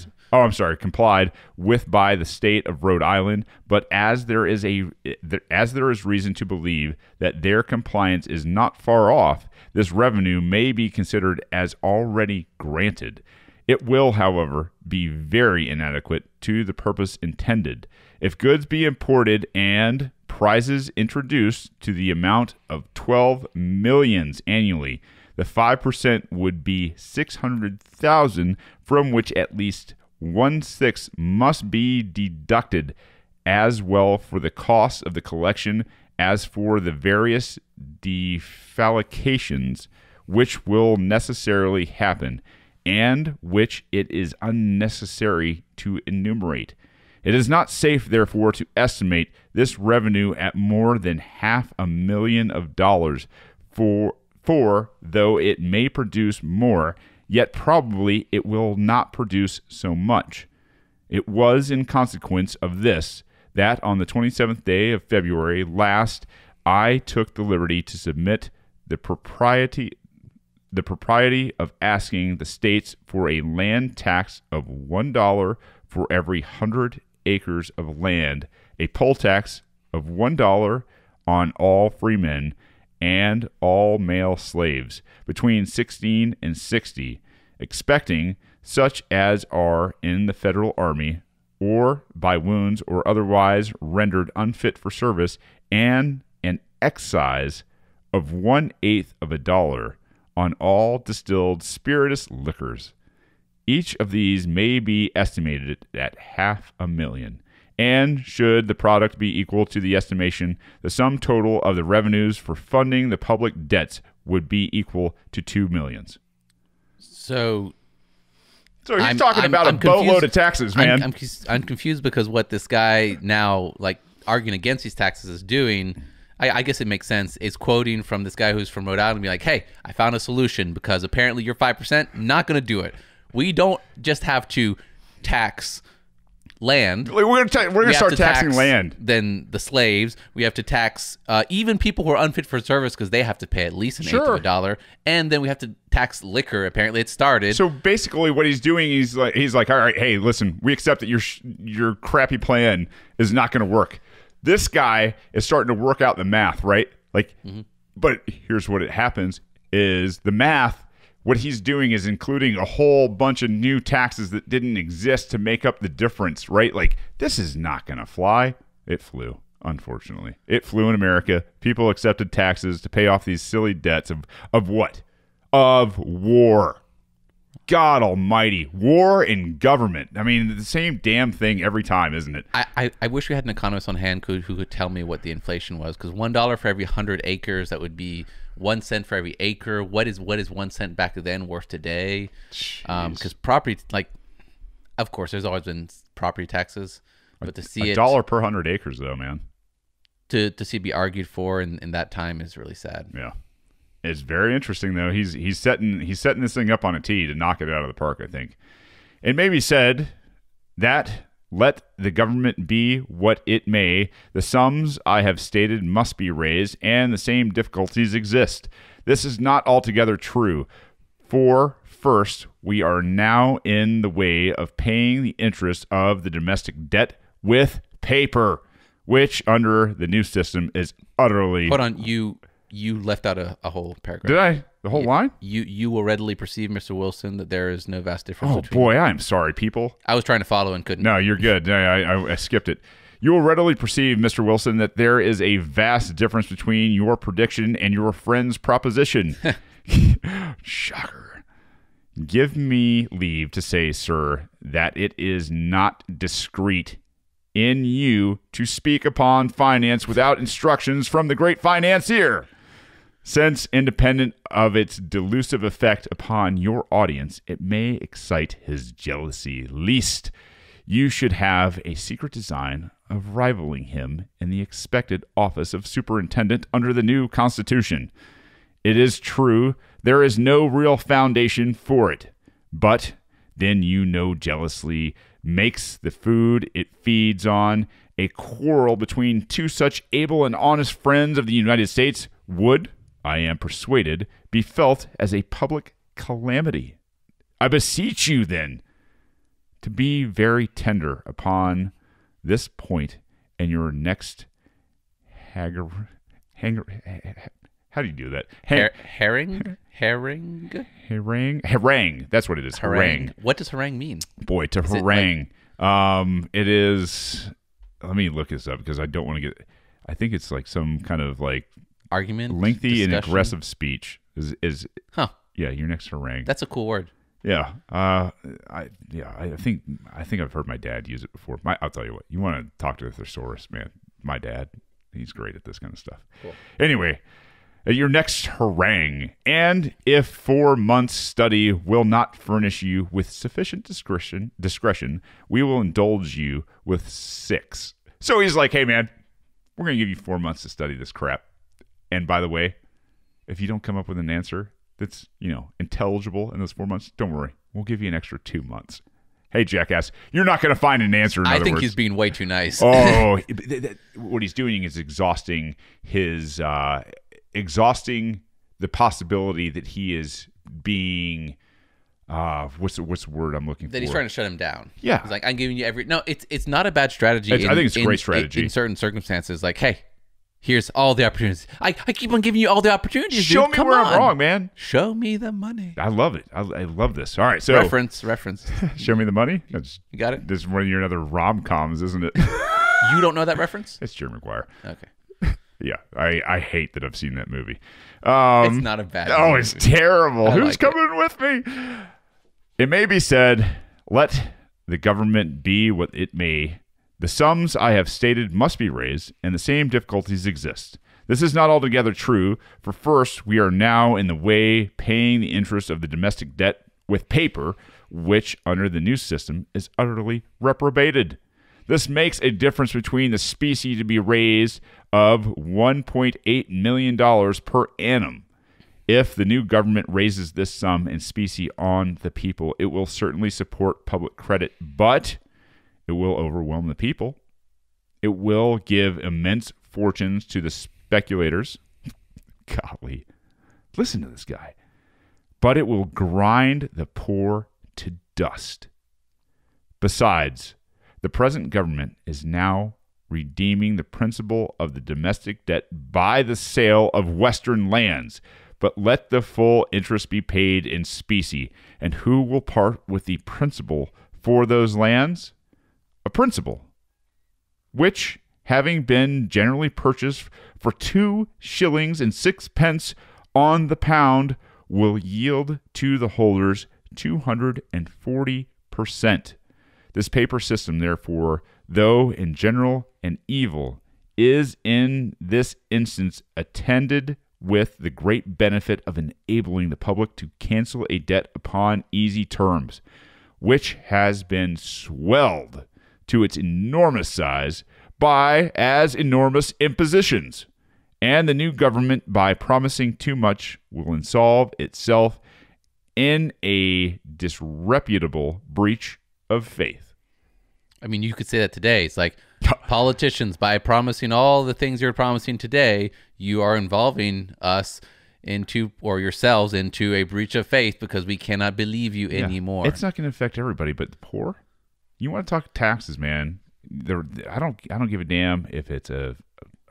the state of Rhode Island, but as there is reason to believe that their compliance is not far off, this revenue may be considered as already granted. It will, however, be very inadequate to the purpose intended. If goods be imported and prizes introduced to the amount of 12 millions annually, the 5% would be 600,000, from which at least 1/6 must be deducted, as well for the cost of the collection as for the various defalcations which will necessarily happen, and which it is unnecessary to enumerate. It is not safe, therefore, to estimate this revenue at more than $500,000 for though it may produce more, yet probably it will not produce so much. It was in consequence of this that on the 27th day of February last I took the liberty to submit the propriety of asking the states for a land tax of $1 for every 100 acres of land, a poll tax of $1 on all freemen and all male slaves between 16 and 60, expecting such as are in the federal army, or by wounds or otherwise rendered unfit for service, and an excise of 1/8 of a dollar on all distilled spirituous liquors. Each of these may be estimated at $500,000, and should the product be equal to the estimation, the sum total of the revenues for funding the public debts would be equal to $2 million. So So he's talking about a boatload of taxes, man. I'm confused because what this guy now, like, arguing against these taxes is doing, I guess it makes sense, is quoting from this guy who's from Rhode Island and be like, hey, I found a solution because apparently you're 5%, not going to do it. We don't just have to tax land. We're gonna start taxing land. Then the slaves. We have to tax even people who are unfit for service because they have to pay at least an eighth of a dollar. And then we have to tax liquor. Apparently, it started. So basically, what he's doing, he's like, all right, hey, listen, we accept that your crappy plan is not going to work. This guy is starting to work out the math, right? Like, but here's what it happens: is the math. What he's doing is including a whole bunch of new taxes that didn't exist to make up the difference, right? Like, this is not going to fly. It flew, unfortunately. It flew in America. People accepted taxes to pay off these silly debts of what? Of war. God almighty. War and government. I mean, the same damn thing every time, isn't it? I wish we had an economist on hand who could tell me what the inflation was, because $1 for every 100 acres, that would be 1 cent for every acre. What is 1 cent back then worth today? Because property, like, of course, there's always been property taxes, but to see $1 per 100 acres, though, man, to see it be argued for in that time is really sad. Yeah, it's very interesting though. He's setting this thing up on a tee to knock it out of the park. I think it may be said that, let the government be what it may, the sums I have stated must be raised, and the same difficulties exist. This is not altogether true. For first, we are now in the way of paying the interest of the domestic debt with paper, which under the new system is utterly... Hold on, you left out a whole paragraph. Did I? The whole line? You will readily perceive, Mr. Wilson, that there is no vast difference between... Oh, boy, I'm sorry, people. I was trying to follow and couldn't. No, you're good. I skipped it. You will readily perceive, Mr. Wilson, that there is a vast difference between your prediction and your friend's proposition. Shocker. Give me leave to say, sir, that it is not discreet in you to speak upon finance without instructions from the great financier. Since, independent of its delusive effect upon your audience, it may excite his jealousy, least you should have a secret design of rivaling him in the expected office of superintendent under the new Constitution. It is true, there is no real foundation for it, but then you know jealously makes the food it feeds on. A quarrel between two such able and honest friends of the United States would, I am persuaded, be felt as a public calamity. I beseech you, then, to be very tender upon this point and your next how do you do that? Harangue? Harangue. That's what it is. Harangue. What does harangue mean? Boy, to harangue. It is... Let me look this up because I don't want to get... I think it's like some kind of like... Argument? Lengthy discussion? And aggressive speech is... Huh. Yeah, your next harangue. That's a cool word. Yeah. I think I've heard my dad use it before. I'll tell you what. You want to talk to a thesaurus, man. My dad, he's great at this kind of stuff. Cool. Anyway... Your next harangue, and if 4 months' study will not furnish you with sufficient discretion, we will indulge you with 6. So he's like, hey, man, we're going to give you 4 months to study this crap. And by the way, if you don't come up with an answer that's, intelligible in those 4 months, don't worry. We'll give you an extra 2 months. Hey, jackass, you're not going to find an answer, in other think words. He's being way too nice. Oh, what he's doing is exhausting the possibility that he is being what's the word I'm looking for? That he's trying to shut him down. Yeah. He's like, I'm giving you every... No, it's not a bad strategy. I think it's a great strategy. In certain circumstances, like, hey, here's all the opportunities. I keep on giving you all the opportunities, Show dude. me Come where on. I'm wrong, man. Show me the money. I love it. I love this. All right, so... Reference. Show me the money? You got it? This is one of your other rom-coms, isn't it? You don't know that reference? It's Jerry Maguire. Okay. Yeah, I hate that I've seen that movie. It's not a bad movie. Oh, it's terrible. Who's like coming with me? It may be said, let the government be what it may. The sums I have stated must be raised, and the same difficulties exist. This is not altogether true, for first, we are now in the way paying the interest of the domestic debt with paper, which under the new system is utterly reprobated. This makes a difference between the specie to be raised of $1.8 million per annum. If the new government raises this sum in specie on the people, it will certainly support public credit, but it will overwhelm the people. It will give immense fortunes to the speculators. Golly, listen to this guy. But it will grind the poor to dust. Besides, the present government is now redeeming the principal of the domestic debt by the sale of Western lands, but let the full interest be paid in specie. And who will part with the principal for those lands? A principal, which, having been generally purchased for 2 shillings and 6 on the pound, will yield to the holders 240%. This paper system, therefore, though in general an evil, is in this instance attended with the great benefit of enabling the public to cancel a debt upon easy terms, which has been swelled to its enormous size by as enormous impositions. And the new government, by promising too much, will insolve itself in a disreputable breach of faith. I mean, you could say that today. It's like politicians, by promising all the things you're promising today, you are involving us into, or yourselves into, a breach of faith because we cannot believe you anymore. It's not going to affect everybody, but the poor. You want to talk taxes, man? I don't give a damn if it's a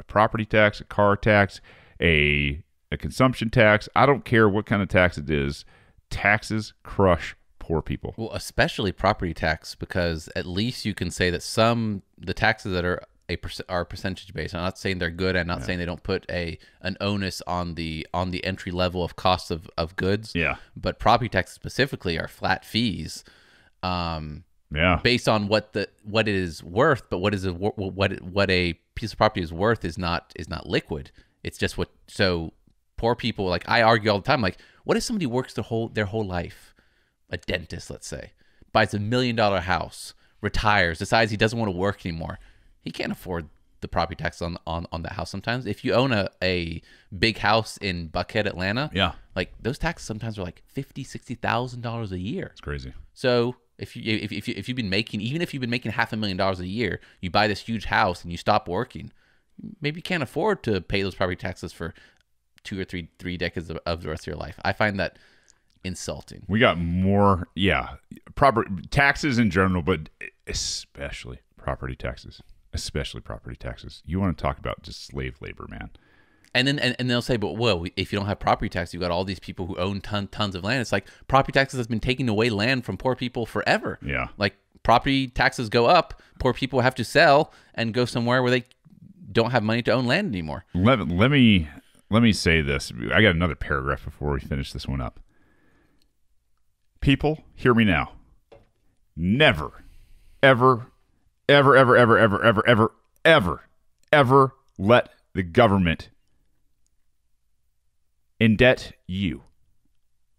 property tax, a car tax, a consumption tax. I don't care what kind of tax it is. Taxes crush poor people. Well, especially property tax, because at least you can say that the taxes that are percentage based. I'm not saying they're good. I'm not saying they don't put an onus on the entry level of cost of goods. Yeah. But property taxes specifically are flat fees. Based on what it is worth, but what a piece of property is worth is not liquid. It's just what. So poor people, like, I argue all the time, like, what if somebody works their whole life, a dentist, let's say, buys $1 million house, retires, decides he doesn't want to work anymore. He can't afford the property tax on that house sometimes. If you own a big house in Buckhead, Atlanta, like, those taxes sometimes are like $50,000, $60,000 a year. It's crazy. So if you've been making $500,000 a year, you buy this huge house and you stop working, maybe you can't afford to pay those property taxes for 2 or 3 decades of the rest of your life. I find that insulting. We got more, property taxes in general, but especially property taxes. You want to talk about just slave labor, man. And then and they'll say, but well, if you don't have property tax, you've got all these people who own tons of land. It's like property taxes has been taking away land from poor people forever. Yeah. Like, property taxes go up, poor people have to sell and go somewhere where they don't have money to own land anymore. Let me say this. I got another paragraph before we finish this one up. People, hear me now. Never, ever, ever, ever, ever, ever, ever, ever, ever, ever let the government indebt you.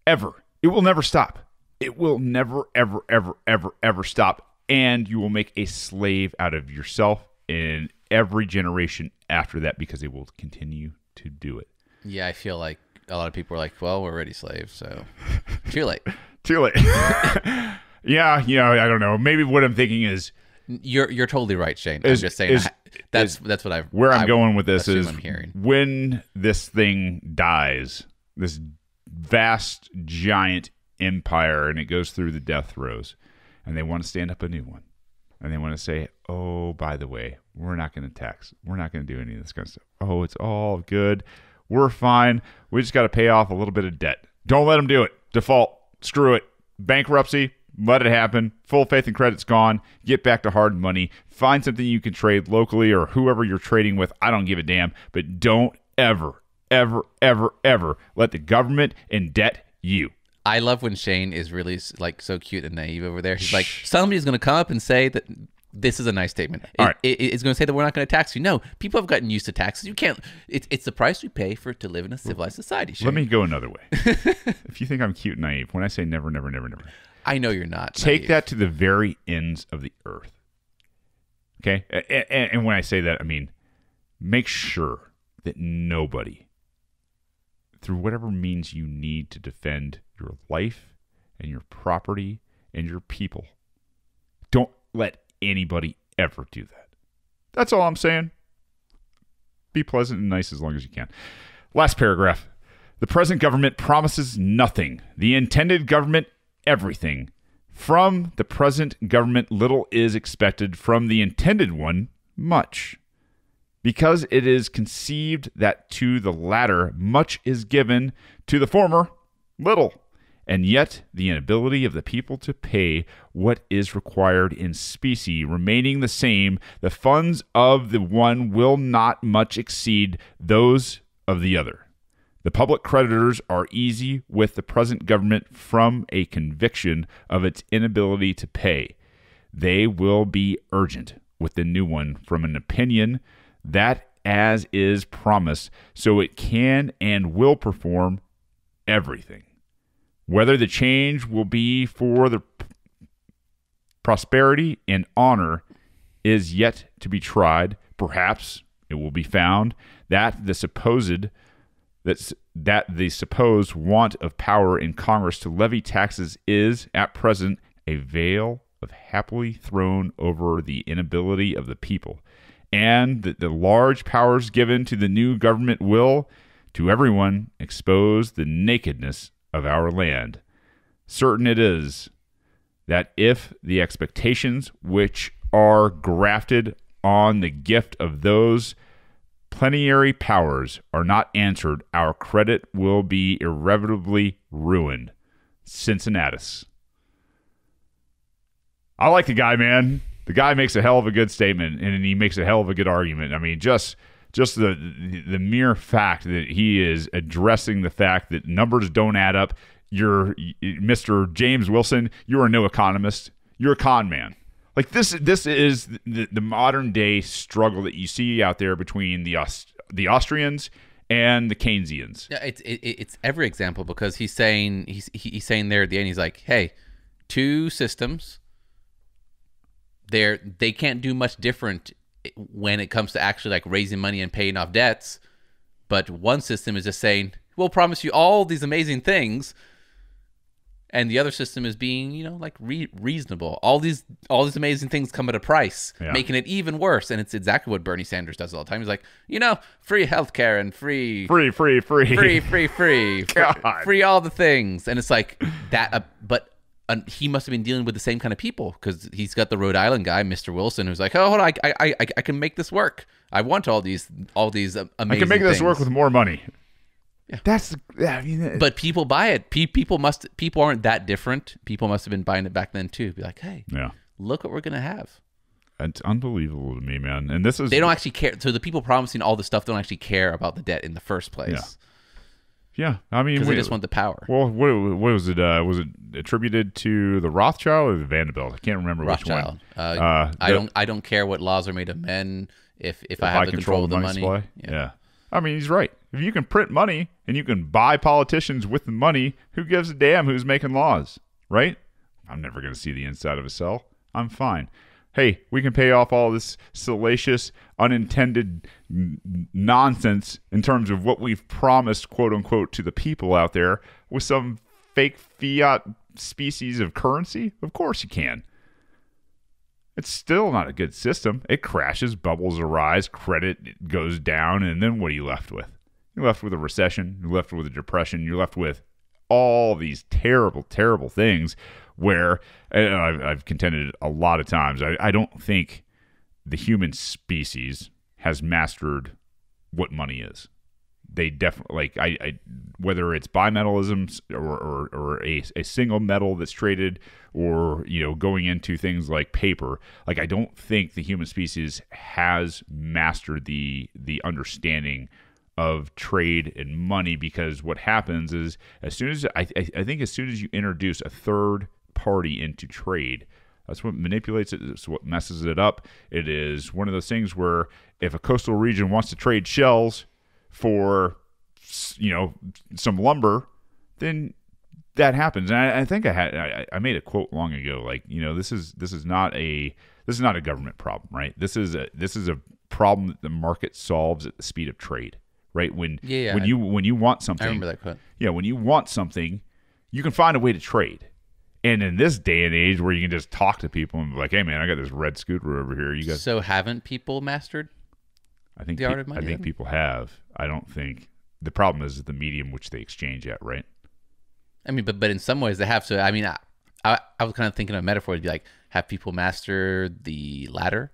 Ever. It will never stop. It will never, ever, ever, ever, ever stop. And you will make a slave out of yourself in every generation after that, because they will continue to do it. Yeah, I feel like a lot of people are like, well, we're already slaves, so too late. Too late. Yeah, I don't know. Maybe what I'm thinking is, you're totally right, Shane. I'm just saying that's what I've. Where I'm going with this is, I'm hearing. When this thing dies, this vast giant empire, and it goes through the death throes, and they want to stand up a new one, and they want to say, oh, by the way, we're not going to tax, we're not going to do any of this kind of stuff. Oh, it's all good, we're fine. We just got to pay off a little bit of debt. Don't let them do it. Default. Screw it. Bankruptcy. Let it happen. Full faith and credit's gone. Get back to hard money. Find something you can trade locally or whoever you're trading with. I don't give a damn. But don't ever, ever, ever, ever let the government indebt you. I love when Shane is really, like, so cute and naive over there. He's like, somebody's going to come up and say that this is a nice statement. It's going to say that we're not going to tax you. No, people have gotten used to taxes. You can't. It's the price we pay to live in a civilized society. Shane. Let me go another way. If you think I'm cute and naive, when I say never, never, never, never, I know you're not. Take naive. that to the very ends of the earth. Okay? And when I say that, I mean, make sure that nobody, through whatever means you need to defend your life and your property and your people, don't let anybody ever do that. That's all I'm saying. Be pleasant and nice as long as you can. Last paragraph. The present government promises nothing. The intended government, everything. From the present government, little is expected. From the intended one, much. Because it is conceived that to the latter, much is given, to the former, little. And yet, the inability of the people to pay what is required in specie remaining the same, the funds of the one will not much exceed those of the other. The public creditors are easy with the present government from a conviction of its inability to pay. They will be urgent with the new one from an opinion that as is promised, so it can and will perform everything. Whether the change will be for the prosperity and honor is yet to be tried. Perhaps it will be found that the supposed want of power in Congress to levy taxes is, at present, a veil of happily thrown over the inability of the people, and that the large powers given to the new government will, to everyone, expose the nakedness of our land. Certain it is that if the expectations which are grafted on the gift of those plenary powers are not answered, our credit will be irrevocably ruined. Cincinnatus. I like the guy, man. The guy makes a hell of a good statement, and he makes a hell of a good argument. I mean, just the mere fact that he is addressing the fact that numbers don't add up. You're Mr. James Wilson. You are no economist. You're a con man. Like this is the modern day struggle that you see out there between the Austrians and the Keynesians. Yeah, it's every example, because he's saying there at the end, he's like, hey, two systems. They can't do much different when it comes to actually like raising money and paying off debts. But one system is just saying, we'll promise you all these amazing things. And the other system is being, like reasonable. All these amazing things come at a price, making it even worse. And it's exactly what Bernie Sanders does all the time. He's like, free healthcare and free free all the things. And it's like that. But he must have been dealing with the same kind of people, because he's got the Rhode Island guy, Mr. Wilson, who's like, oh, hold on, I can make this work. I want all these amazing I can make this work with more money. Yeah. But people buy it. People aren't that different. People must have been buying it back then too. Be like, hey, look what we're gonna have. It's unbelievable to me, man. And they don't actually care. So the people promising all this stuff don't actually care about the debt in the first place. Yeah. I mean, because they just want the power. Well, what was it? Was it attributed to the Rothschild or the Vanderbilt? I can't remember Rothschild. which one. I don't care what laws are made of men if I have the control of the money. Supply. Yeah. I mean, he's right. If you can print money and you can buy politicians with the money, who gives a damn who's making laws, right? I'm never going to see the inside of a cell. I'm fine. Hey, we can pay off all this salacious, unintended nonsense in terms of what we've promised, quote unquote, to the people out there with some fake fiat species of currency. Of course you can. It's still not a good system. It crashes, bubbles arise, credit goes down, and then what are you left with? You're left with a recession. You're left with a depression. You're left with all these terrible, terrible things where, and I've contended a lot of times, I don't think the human species has mastered what money is. They definitely, like, whether it's bimetallism or a single metal that's traded, or going into things like paper, like, I don't think the human species has mastered the understanding of trade and money, because what happens is, as soon as as soon as you introduce a third party into trade, that's what manipulates it. It's what messes it up. It is one of those things where if a coastal region wants to trade shells for some lumber, then that happens. And I think I made a quote long ago, like, this is not a government problem, right? This is a problem that the market solves at the speed of trade, right? When you want something, I remember that quote. Yeah, when you want something, you can find a way to trade. And in this day and age where you can just talk to people and be like, hey man, I got this red scooter over here. You guys. So haven't people mastered the art of money? I think people have. I don't think the problem is the medium which they exchange at, right? I mean, but in some ways they have to. I mean, I was kind of thinking of a metaphor to be like, have people master the ladder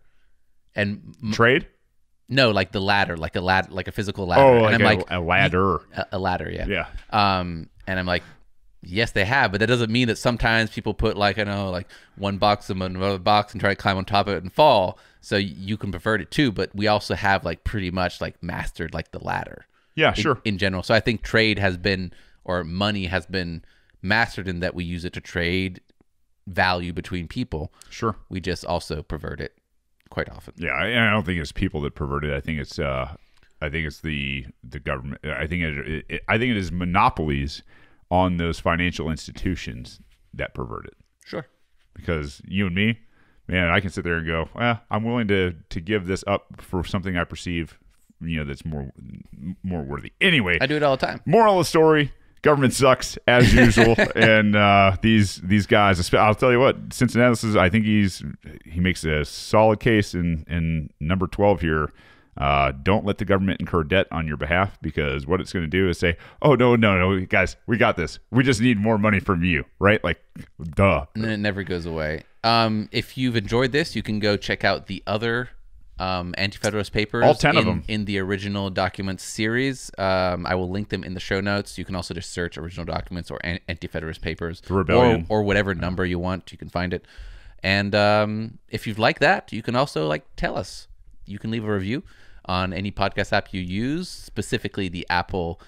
and trade? No, like the ladder, like a physical ladder. Oh, and like a ladder. A ladder, yeah. Yeah. And I'm like, yes, they have, but that doesn't mean that sometimes people put like one box in another box and try to climb on top of it and fall. So you can pervert it too, but we also have like pretty much like mastered like the ladder. Yeah, sure. In general, so I think trade has been, or money has been mastered in that we use it to trade value between people. Sure. We just also pervert it quite often. Yeah, I don't think it's people that pervert it. I think it's the government. I think it is monopolies on those financial institutions that pervert it. Sure. Because you and me, man, I can sit there and go, I'm willing to give this up for something I perceive, that's more worthy. Anyway, I do it all the time. Moral of the story: government sucks as usual, and these guys. I'll tell you what, Cincinnati. I think he makes a solid case in number 12 here. Don't let the government incur debt on your behalf, because what it's going to do is say, oh, no, guys, we got this. We just need more money from you, right? Like, duh. And then it never goes away. If you've enjoyed this, you can go check out the other Anti-Federalist papers. All 10 of them. In the original documents series. I will link them in the show notes. You can also just search original documents or Anti-Federalist papers. The Rebellion. Or whatever number you want. You can find it. And if you've liked that, you can also tell us. You can leave a review on any podcast app you use, specifically the Apple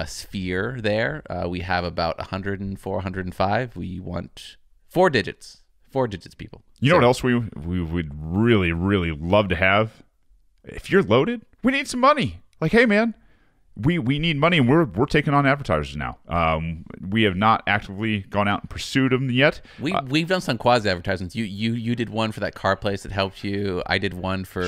Sphere there. We have about 104, 105. We want 4 digits. 4 digits, people. You know what else we would really, really love to have? If you're loaded, we need some money. Like, hey, man, we need money, and we're taking on advertisers now. We have not actively gone out and pursued them yet. We've done some quasi advertisements. You did one for that car place that helped you. I did one for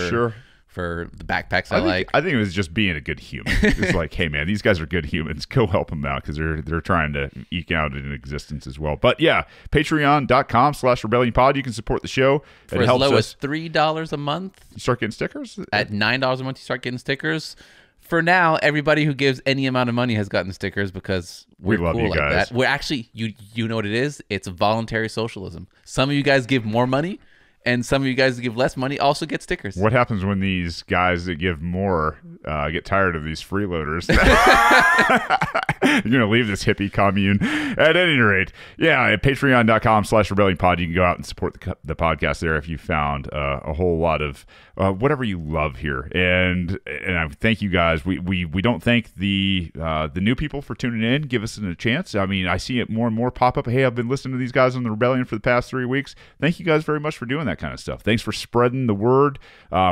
the backpacks I think it was just being a good human. It's like, hey man, these guys are good humans. Go help them out, because they're trying to eke out an existence as well. But yeah, patreon.com/rebellionpod. You can support the show. For as low as $3 a month. You start getting stickers? At $9 a month, you start getting stickers. For now, everybody who gives any amount of money has gotten stickers, because we're love cool you like guys. that. We're actually, you know what it is? It's voluntary socialism. Some of you guys give more money, and some of you guys that give less money also get stickers. What happens when these guys that give more get tired of these freeloaders? You're going to leave this hippie commune. At any rate, yeah, at patreon.com/rebellionpod, you can go out and support the podcast there if you found a whole lot of whatever you love here. And I thank you guys. We don't thank the new people for tuning in. Give us a chance. I mean, I see it more and more pop up. Hey, I've been listening to these guys on the Rebellion for the past 3 weeks. Thank you guys very much for doing that kind of stuff. Thanks for spreading the word.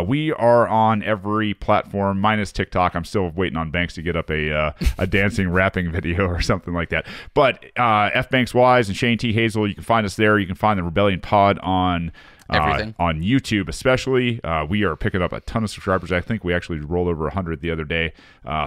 We are on every platform minus TikTok. I'm still waiting on Banks to get up a dancing rapping video or something like that. But F Banks Wise and Shane T Hazel, you can find us there. You can find the Rebellion Pod on everything. On YouTube especially. We are picking up a ton of subscribers. I think we actually rolled over 100 the other day.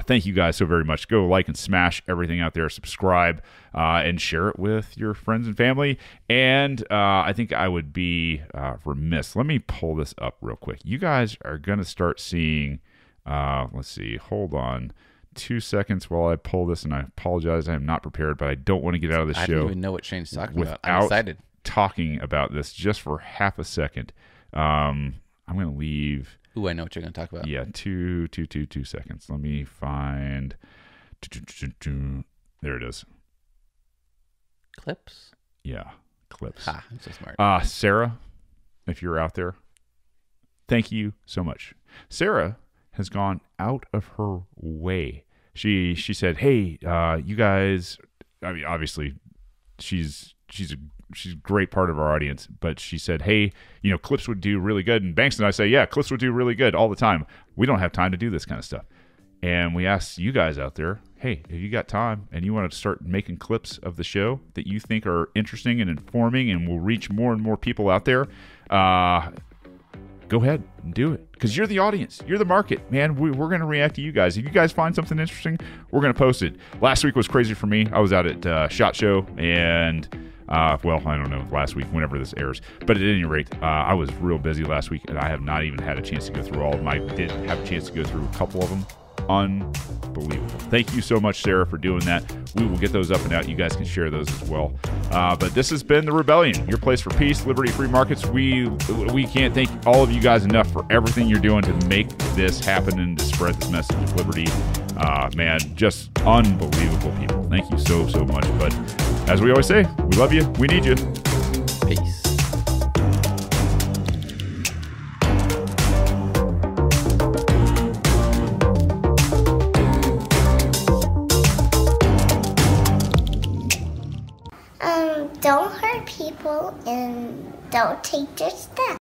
Thank you guys so very much. Go like and smash everything out there. Subscribe and share it with your friends and family. And I think I would be remiss. Let me pull this up real quick. You guys are going to start seeing, let's see, hold on 2 seconds while I pull this, and I apologize. I am not prepared, but I don't want to get out of the show. I don't even know what Shane's talking about. I'm excited. Talking about this just for half a second. I'm going to leave. Ooh, I know what you're going to talk about. Yeah, 2 seconds. Let me find. There it is. Clips? Yeah, clips. Ha, I'm so smart. Sarah, if you're out there, thank you so much. Sarah has gone out of her way. She said, hey, you guys, I mean, obviously she's a great part of our audience, but she said, hey, clips would do really good. And Banks and I say, yeah, clips would do really good all the time. We don't have time to do this kind of stuff. And we asked you guys out there, hey, if you got time and you want to start making clips of the show that you think are interesting and informing and will reach more and more people out there, go ahead and do it, because you're the audience. You're the market, man. We're going to react to you guys. If you guys find something interesting, we're going to post it. Last week was crazy for me. I was out at SHOT Show, and well, I don't know, last week, whenever this airs. But at any rate, I was real busy last week, and I have not even had a chance to go through all of them. I did have a chance to go through a couple of them. Unbelievable. Thank you so much, Sarah, for doing that. We will get those up and out. You guys can share those as well. But this has been The Rebellion, your place for peace, liberty, free markets. We can't thank all of you guys enough for everything you're doing to make this happen and to spread this message of liberty. Man, just unbelievable people. Thank you so, so much. But as we always say, we love you. We need you. Peace. Don't hurt people and don't take their stuff.